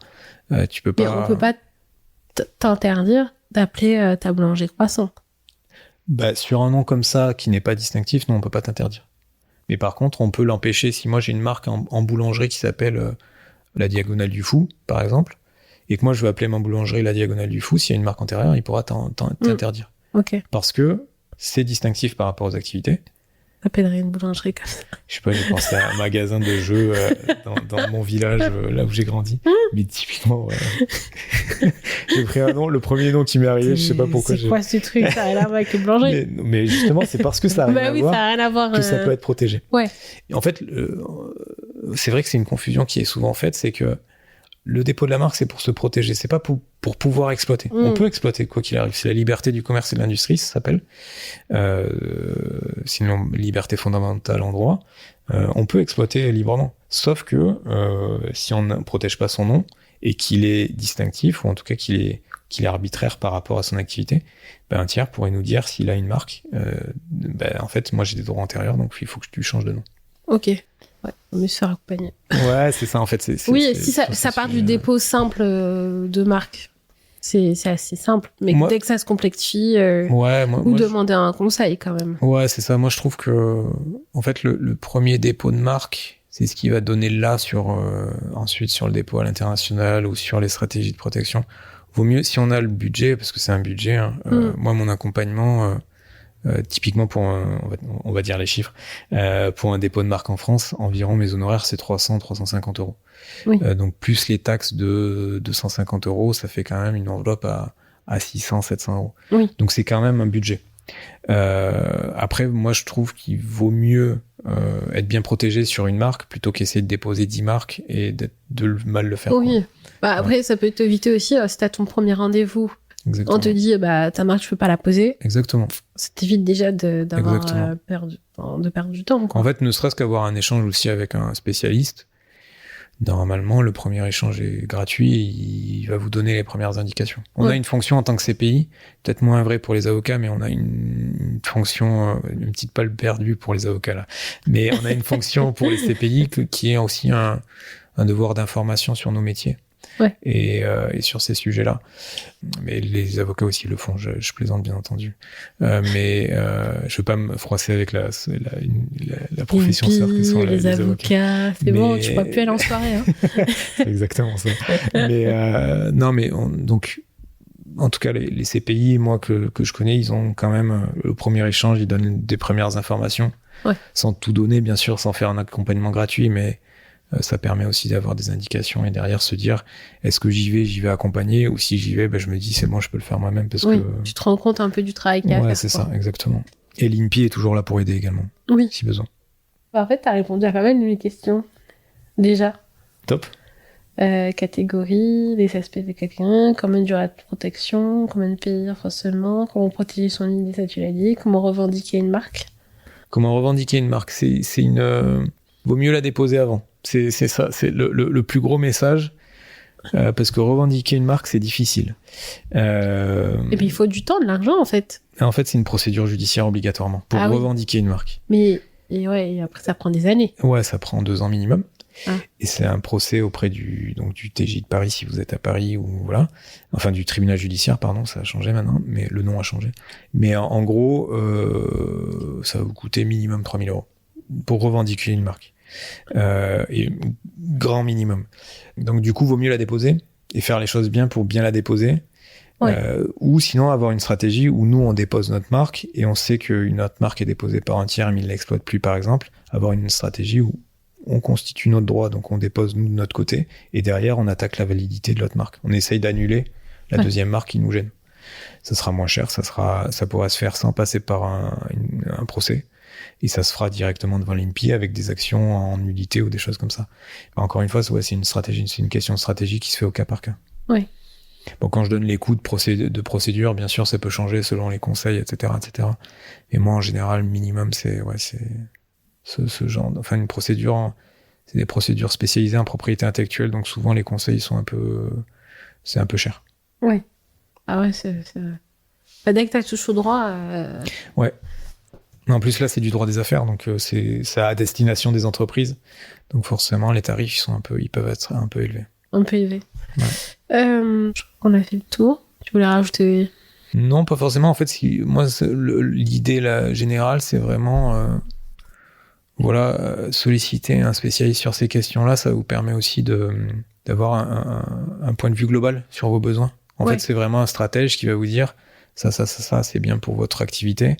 Mais on peut pas t'interdire d'appeler ta boulangerie croissant. Sur un nom comme ça, qui n'est pas distinctif, non, on peut pas t'interdire. Mais par contre, on peut l'empêcher. Si moi j'ai une marque en boulangerie qui s'appelle la Diagonale du Fou, par exemple, et que moi je veux appeler ma boulangerie la Diagonale du Fou, s'il y a une marque antérieure, il pourra t'interdire. Ok. Parce que c'est distinctif par rapport aux activités. Appellerait une boulangerie comme ça. Je sais pas, j'ai pensé à un magasin de jeux dans mon village, là où j'ai grandi. Mais typiquement, j'ai pris un nom, le premier nom qui m'est arrivé, je sais pas pourquoi. C'est quoi ce truc? Ça a rien à voir avec les boulangeries. Mais justement, c'est parce que ça a rien à voir que ça peut être protégé. Ouais. Et en fait, c'est vrai que c'est une confusion qui est souvent faite, c'est que le dépôt de la marque, c'est pour se protéger, c'est pas pour pouvoir exploiter. On peut exploiter quoi qu'il arrive. C'est la liberté du commerce et de l'industrie, ça s'appelle. Sinon, liberté fondamentale en droit. On peut exploiter librement. Sauf que si on ne protège pas son nom et qu'il est distinctif, ou en tout cas qu'il est arbitraire par rapport à son activité, un tiers pourrait nous dire s'il a une marque, en fait, moi j'ai des droits antérieurs, donc il faut que tu changes de nom. Ok. Ouais, on mieux se faire accompagner. Ouais, c'est ça en fait. Oui, si ça part du dépôt simple de marque, c'est assez simple. Mais dès que ça se complexifie, demander un conseil quand même. Ouais, c'est ça. Moi, je trouve que en fait, le premier dépôt de marque, c'est ce qui va donner là ensuite sur le dépôt à l'international ou sur les stratégies de protection. Vaut mieux si on a le budget, parce que c'est un budget. Moi, mon accompagnement. Typiquement on va dire les chiffres, pour un dépôt de marque en France, environ mes honoraires c'est 300-350 euros. Oui. Donc plus les taxes de 250 euros, ça fait quand même une enveloppe à à 600, 700 euros. Oui. Donc c'est quand même un budget. Après, moi je trouve qu'il vaut mieux être bien protégé sur une marque plutôt qu'essayer de déposer 10 marques et de mal le faire. Oui. Bah, après, ça peut t'éviter aussi, si t'as ton premier rendez-vous, Exactement. on te dit, ta marque, je peux pas la poser. Exactement. Ça t'évite déjà de perdre du temps, quoi. En fait, ne serait-ce qu'avoir un échange aussi avec un spécialiste, normalement, le premier échange est gratuit et il va vous donner les premières indications. On a une fonction en tant que CPI, peut-être moins vrai pour les avocats, mais on a une fonction, une petite balle perdue pour les avocats là. Mais on a une fonction pour les CPI qui est aussi un devoir d'information sur nos métiers. Ouais. Et sur ces sujets-là. Mais les avocats aussi le font, je plaisante bien entendu. Mais je veux pas me froisser avec la profession sœur qui sont les avocats. C'est bon, tu pourras plus aller en soirée. Hein. C'est exactement ça. Mais non, mais donc en tout cas les CPI, moi que je connais, ils ont quand même le premier échange, ils donnent des premières informations, sans tout donner bien sûr, sans faire un accompagnement gratuit, mais ça permet aussi d'avoir des indications et derrière se dire est-ce que j'y vais accompagner, ou si j'y vais, je me dis c'est bon, je peux le faire moi-même parce que tu te rends compte un peu du travail qu'il y a à faire. Ouais, c'est ça, exactement. Et l'INPI est toujours là pour aider également, si besoin. En fait, t'as répondu à pas mal de mes questions déjà. Top. Catégorie, les aspects de quelqu'un, combien de durée de protection, combien de pays en France seulement, comment protéger son idée, ça tu l'as dit, comment revendiquer une marque. Comment revendiquer une marque, c'est une vaut mieux la déposer avant. C'est ça, c'est le plus gros message, parce que revendiquer une marque, c'est difficile. Et puis il faut du temps, de l'argent en fait. En fait, c'est une procédure judiciaire obligatoirement pour revendiquer une marque. Mais et après ça prend des années. Ouais, ça prend 2 ans minimum. Ah. Et c'est un procès auprès du TJ de Paris si vous êtes à Paris, ou voilà. Enfin, du tribunal judiciaire, pardon, ça a changé maintenant, mais le nom a changé. Mais en gros, ça va vous coûter minimum 3 000 euros pour revendiquer une marque. Et grand minimum. Donc du coup, vaut mieux la déposer et faire les choses bien pour bien la déposer. Ou sinon avoir une stratégie où nous on dépose notre marque et on sait qu'une autre marque est déposée par un tiers mais il l'exploite plus, par exemple. Avoir une stratégie où on constitue notre droit, donc on dépose nous de notre côté et derrière on attaque la validité de l'autre marque. On essaye d'annuler la deuxième marque qui nous gêne. Ça sera moins cher, ça pourra se faire sans passer par un procès. Et ça se fera directement devant l'INPI avec des actions en nullité ou des choses comme ça. Encore une fois, c'est une stratégie, c'est une question de stratégie qui se fait au cas par cas. Oui. Bon, quand je donne les coûts de procédure, bien sûr, ça peut changer selon les conseils, etc., etc. Et moi, en général, minimum, c'est ce genre. Enfin, une procédure, c'est des procédures spécialisées en propriété intellectuelle, donc souvent les conseils sont c'est un peu cher. Oui. Ah ouais, dès que tu touches au droit. Ouais. En plus, là, c'est du droit des affaires, donc c'est à destination des entreprises. Donc forcément, les tarifs ils peuvent être un peu élevés. Un peu élevés. Ouais. Je crois qu'on a fait le tour. Tu voulais rajouter? Non, pas forcément. En fait, moi, l'idée générale, c'est vraiment solliciter un spécialiste sur ces questions-là. Ça vous permet aussi d'avoir un point de vue global sur vos besoins. En fait, c'est vraiment un stratège qui va vous dire ça, c'est bien pour votre activité.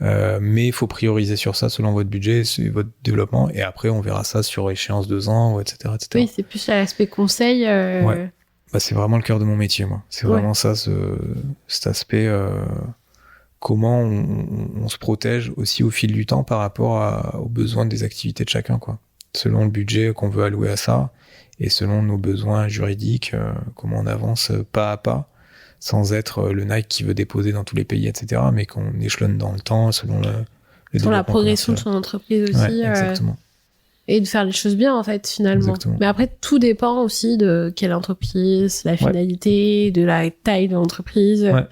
Mais il faut prioriser sur ça selon votre budget, votre développement, et après on verra ça sur échéance 2 ans, etc., etc. Oui, c'est plus l'aspect conseil. Ouais. C'est vraiment le cœur de mon métier, moi. C'est vraiment ça, cet aspect, comment on se protège aussi au fil du temps par rapport aux besoins des activités de chacun, quoi. Selon le budget qu'on veut allouer à ça, et selon nos besoins juridiques, comment on avance pas à pas, sans être le Nike qui veut déposer dans tous les pays, etc., mais qu'on échelonne dans le temps selon la progression de son entreprise aussi. Exactement. Et de faire les choses bien, en fait, finalement. Exactement. Mais après, tout dépend aussi de quelle entreprise, la finalité, de la taille de l'entreprise. Ouais.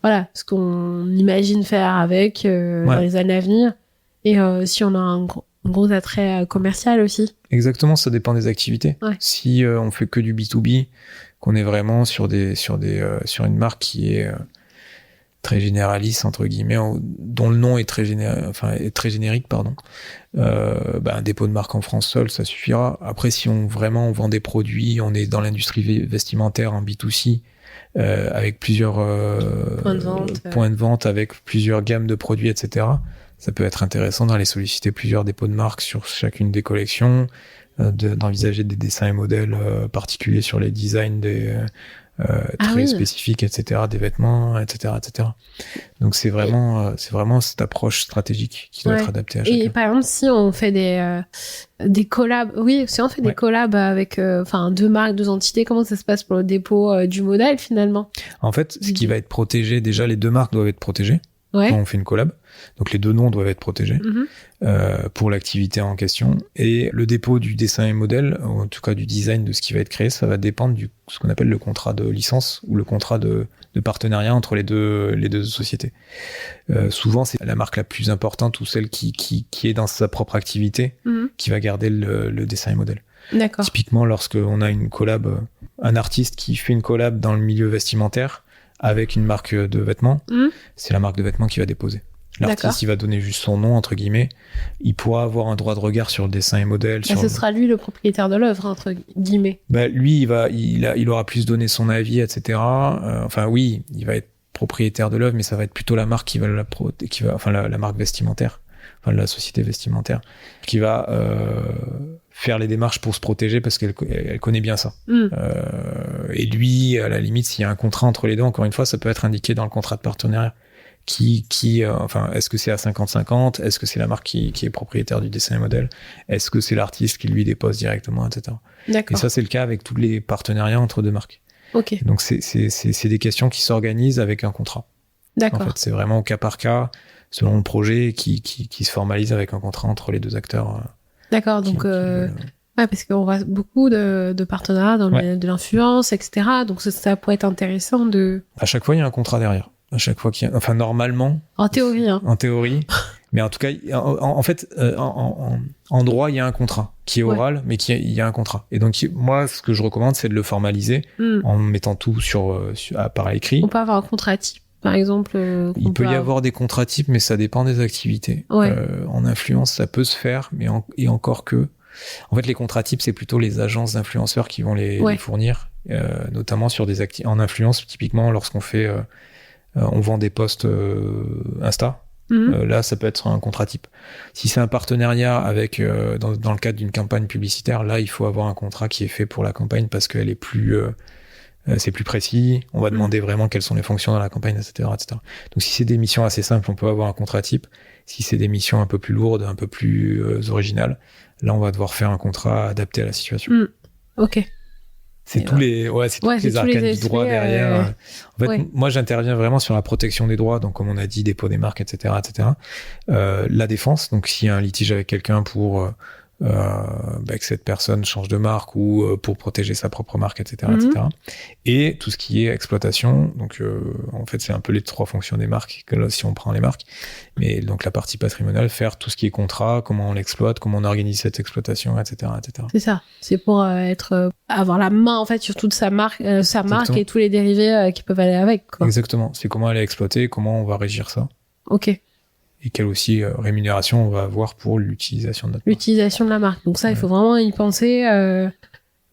Voilà, ce qu'on imagine faire avec dans les années à venir. Et si on a un gros attrait commercial aussi. Exactement, ça dépend des activités. Ouais. Si on fait que du B2B, qu'on est vraiment sur une marque qui est très généraliste entre guillemets, dont le nom est très générique, pardon. Un dépôt de marque en France seul, ça suffira. Après, si on vend des produits, on est dans l'industrie vestimentaire en B2C, avec plusieurs points de vente, avec plusieurs gammes de produits, etc. Ça peut être intéressant d'aller solliciter plusieurs dépôts de marque sur chacune des collections, d'envisager des dessins et modèles particuliers sur les designs très spécifiques, etc., des vêtements, etc., etc. Donc c'est vraiment cette approche stratégique qui doit être adaptée à chacun. Et par exemple, si on fait des collabs, si on fait des collabs avec deux marques, deux entités, comment ça se passe pour le dépôt du modèle finalement? En fait, ce qui va être protégé, déjà les deux marques doivent être protégées quand on fait une collab. Donc les deux noms doivent être protégés pour l'activité en question. Et le dépôt du dessin et modèle, en tout cas du design de ce qui va être créé, ça va dépendre de ce qu'on appelle le contrat de licence ou le contrat de partenariat entre les deux sociétés. Souvent, c'est la marque la plus importante ou celle qui est dans sa propre activité qui va garder le dessin et modèle. D'accord. Typiquement, lorsqu'on a une collab, un artiste qui fait une collab dans le milieu vestimentaire avec une marque de vêtements, c'est la marque de vêtements qui va déposer. L'artiste, il va donner juste son nom, entre guillemets. Il pourra avoir un droit de regard sur le dessin et modèle. Ce sera lui le propriétaire de l'œuvre, entre guillemets. Lui, il aura plus donné son avis, etc. Oui, il va être propriétaire de l'œuvre, mais ça va être plutôt la marque qui va la marque vestimentaire, la société vestimentaire, qui va faire les démarches pour se protéger parce qu'elle connaît bien ça. Et lui, à la limite, s'il y a un contrat entre les deux, encore une fois, ça peut être indiqué dans le contrat de partenariat. Est-ce que c'est à 50-50? Est-ce que c'est la marque qui est propriétaire du dessin et modèle? Est-ce que c'est l'artiste qui lui dépose directement, etc. D'accord. Et ça, c'est le cas avec tous les partenariats entre deux marques. Ok. Donc, c'est des questions qui s'organisent avec un contrat. D'accord. En fait, c'est vraiment au cas par cas, selon le projet, qui se formalise avec un contrat entre les deux acteurs. D'accord, donc... parce qu'on voit beaucoup de partenariats dans de l'influence, etc. Donc ça pourrait être intéressant de... À chaque fois, il y a un contrat derrière. À chaque fois normalement. En théorie, hein. En théorie. Mais en tout cas, en fait, en droit, il y a un contrat qui est oral, mais il y a un contrat. Et donc, moi, ce que je recommande, c'est de le formaliser en mettant tout par écrit. On peut avoir un contrat type, par exemple. Il peut y avoir des contrats types, mais ça dépend des activités. En influence, ça peut se faire, et encore que. En fait, les contrats types, c'est plutôt les agences d'influenceurs qui vont les fournir, notamment sur des en influence, typiquement lorsqu'on fait, on vend des posts Insta. Là, ça peut être un contrat type. Si c'est un partenariat avec, dans le cadre d'une campagne publicitaire, là, il faut avoir un contrat qui est fait pour la campagne parce qu'elle est plus, c'est plus précis. On va demander vraiment quelles sont les fonctions dans la campagne, etc., etc. Donc, si c'est des missions assez simples, on peut avoir un contrat type. Si c'est des missions un peu plus lourdes, un peu plus originales, là, on va devoir faire un contrat adapté à la situation. Ok. C'est tous les arcanes du droit derrière. En fait, moi, j'interviens vraiment sur la protection des droits. Donc, comme on a dit, dépôt des marques, etc., etc. La défense. Donc, s'il y a un litige avec quelqu'un pour que cette personne change de marque ou pour protéger sa propre marque, etc., etc. Et tout ce qui est exploitation. Donc, en fait, c'est un peu les trois fonctions des marques, si on prend les marques. Mais donc, la partie patrimoniale, faire tout ce qui est contrat, comment on l'exploite, comment on organise cette exploitation, etc., etc. C'est ça. C'est pour avoir la main, en fait, sur toute sa marque et tous les dérivés qui peuvent aller avec, quoi. Exactement. C'est comment elle est exploitée, comment on va régir ça. Ok. Et quelle aussi rémunération on va avoir pour l'utilisation de notre marque. L'utilisation de la marque. Donc ça, il faut vraiment y penser,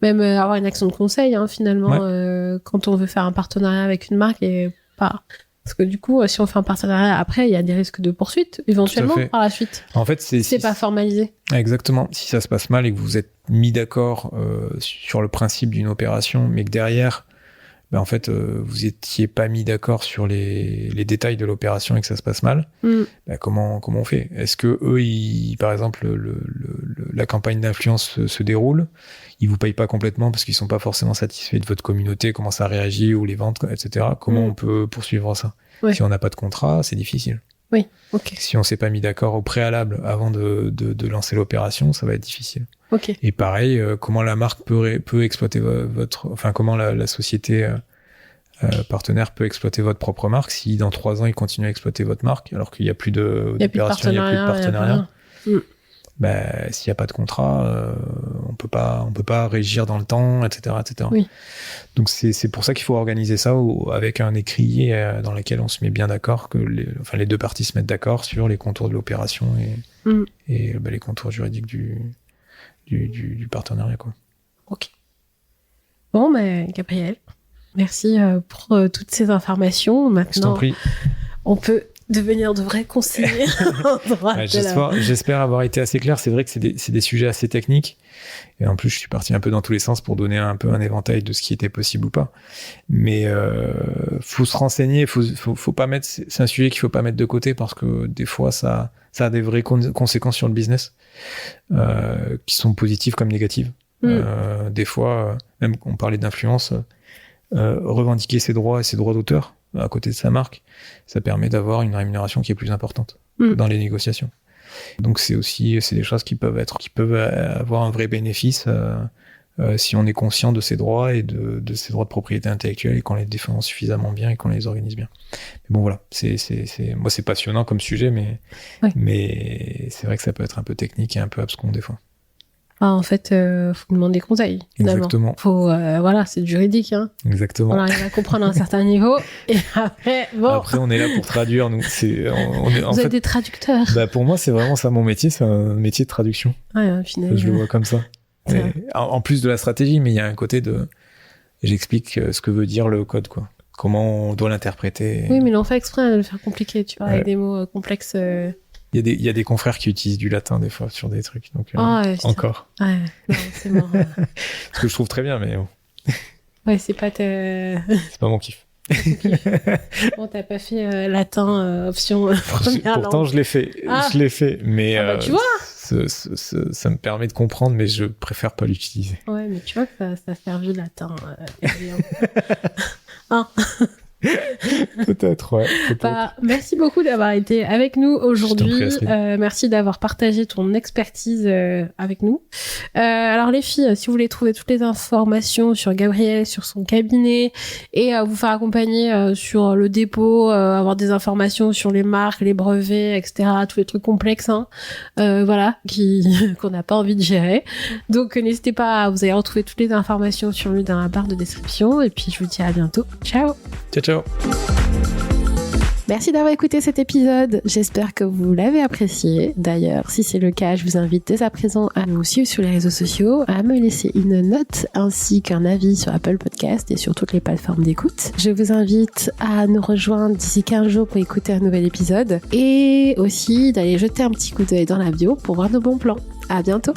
même avoir une action de conseil, hein, finalement, quand on veut faire un partenariat avec une marque et pas... Parce que du coup, si on fait un partenariat après, il y a des risques de poursuite, éventuellement, par la suite. En fait, c'est pas formalisé. Exactement. Si ça se passe mal et que vous êtes mis d'accord sur le principe d'une opération, mais que derrière... en fait, vous étiez pas mis d'accord sur les détails de l'opération et que ça se passe mal, comment on fait? Est-ce que eux, par exemple, la campagne d'influence se déroule, ils vous payent pas complètement parce qu'ils sont pas forcément satisfaits de votre communauté, comment ça réagit ou les ventes, etc. Comment on peut poursuivre ça? Si on n'a pas de contrat, c'est difficile. Oui, ok. Si on s'est pas mis d'accord au préalable avant de lancer l'opération, ça va être difficile. Ok. Et pareil, comment la marque peut exploiter comment la société partenaire peut exploiter votre propre marque si dans 3 ans il continue à exploiter votre marque alors qu'il n'y a plus d'opération, il n'y a plus de partenariat. S'il n'y a pas de contrat, on peut pas régir dans le temps, etc., etc. Oui. Donc c'est pour ça qu'il faut organiser ça avec un écrier dans lequel on se met bien d'accord, que les deux parties se mettent d'accord sur les contours de l'opération et les contours juridiques du partenariat, quoi. Ok. Bon, Gabriel, merci pour toutes ces informations. Maintenant, je t'en prie. On peut devenir de vrais conseillers en droit. J'espère avoir été assez clair. C'est vrai que c'est des sujets assez techniques. Et en plus, je suis parti un peu dans tous les sens pour donner un peu un éventail de ce qui était possible ou pas. Mais faut se renseigner. Faut pas mettre. C'est un sujet qu'il faut pas mettre de côté parce que des fois, ça a des vraies conséquences sur le business qui sont positives comme négatives. Des fois, même on parlait d'influence, revendiquer ses droits et ses droits d'auteur à côté de sa marque, ça permet d'avoir une rémunération qui est plus importante dans les négociations. Donc c'est des choses qui peuvent avoir un vrai bénéfice si on est conscient de ses droits et de ses droits de propriété intellectuelle et qu'on les défend suffisamment bien et qu'on les organise bien. Mais bon voilà, moi c'est passionnant comme sujet, mais c'est vrai que ça peut être un peu technique et un peu abscon des fois. En fait, faut demander conseil. Exactement. Voilà, c'est du juridique. Hein. Exactement. On arrive à comprendre à un certain niveau, et après, Après, on est là pour traduire. Nous, Vous êtes des traducteurs. Pour moi, c'est vraiment ça mon métier. C'est un métier de traduction. Ouais, finalement. Je le vois comme ça. En plus de la stratégie, mais il y a un côté j'explique ce que veut dire le code, quoi. Comment on doit l'interpréter. Oui, mais l'on fait exprès de le faire compliqué, tu vois, avec des mots complexes. Il y a des confrères qui utilisent du latin des fois sur des trucs, donc encore. Ouais, non, c'est mort. Ce que je trouve très bien, mais bon. Ouais, c'est pas c'est pas mon kiff. Bon, t'as pas fait latin option première langue. Pourtant, je l'ai fait, mais tu vois. Ça me permet de comprendre, mais je préfère pas l'utiliser. Ouais, mais tu vois que ça a servi latin. Hein. Peut-être, ouais. Merci beaucoup d'avoir été avec nous aujourd'hui. Merci d'avoir partagé ton expertise avec nous. Alors les filles, si vous voulez trouver toutes les informations sur Gabrielle, sur son cabinet et vous faire accompagner sur le dépôt, avoir des informations sur les marques, les brevets, etc., tous les trucs complexes, voilà, qu'on n'a pas envie de gérer. Donc n'hésitez pas, vous allez retrouver toutes les informations sur lui dans la barre de description. Et puis je vous dis à bientôt. Ciao. Ciao. Merci d'avoir écouté cet épisode. J'espère que vous l'avez apprécié. D'ailleurs, si c'est le cas, je vous invite dès à présent à nous suivre sur les réseaux sociaux, à me laisser une note ainsi qu'un avis sur Apple Podcast et sur toutes les plateformes d'écoute. Je vous invite à nous rejoindre d'ici 15 jours pour écouter un nouvel épisode et aussi d'aller jeter un petit coup d'œil dans la bio pour voir nos bons plans. À bientôt.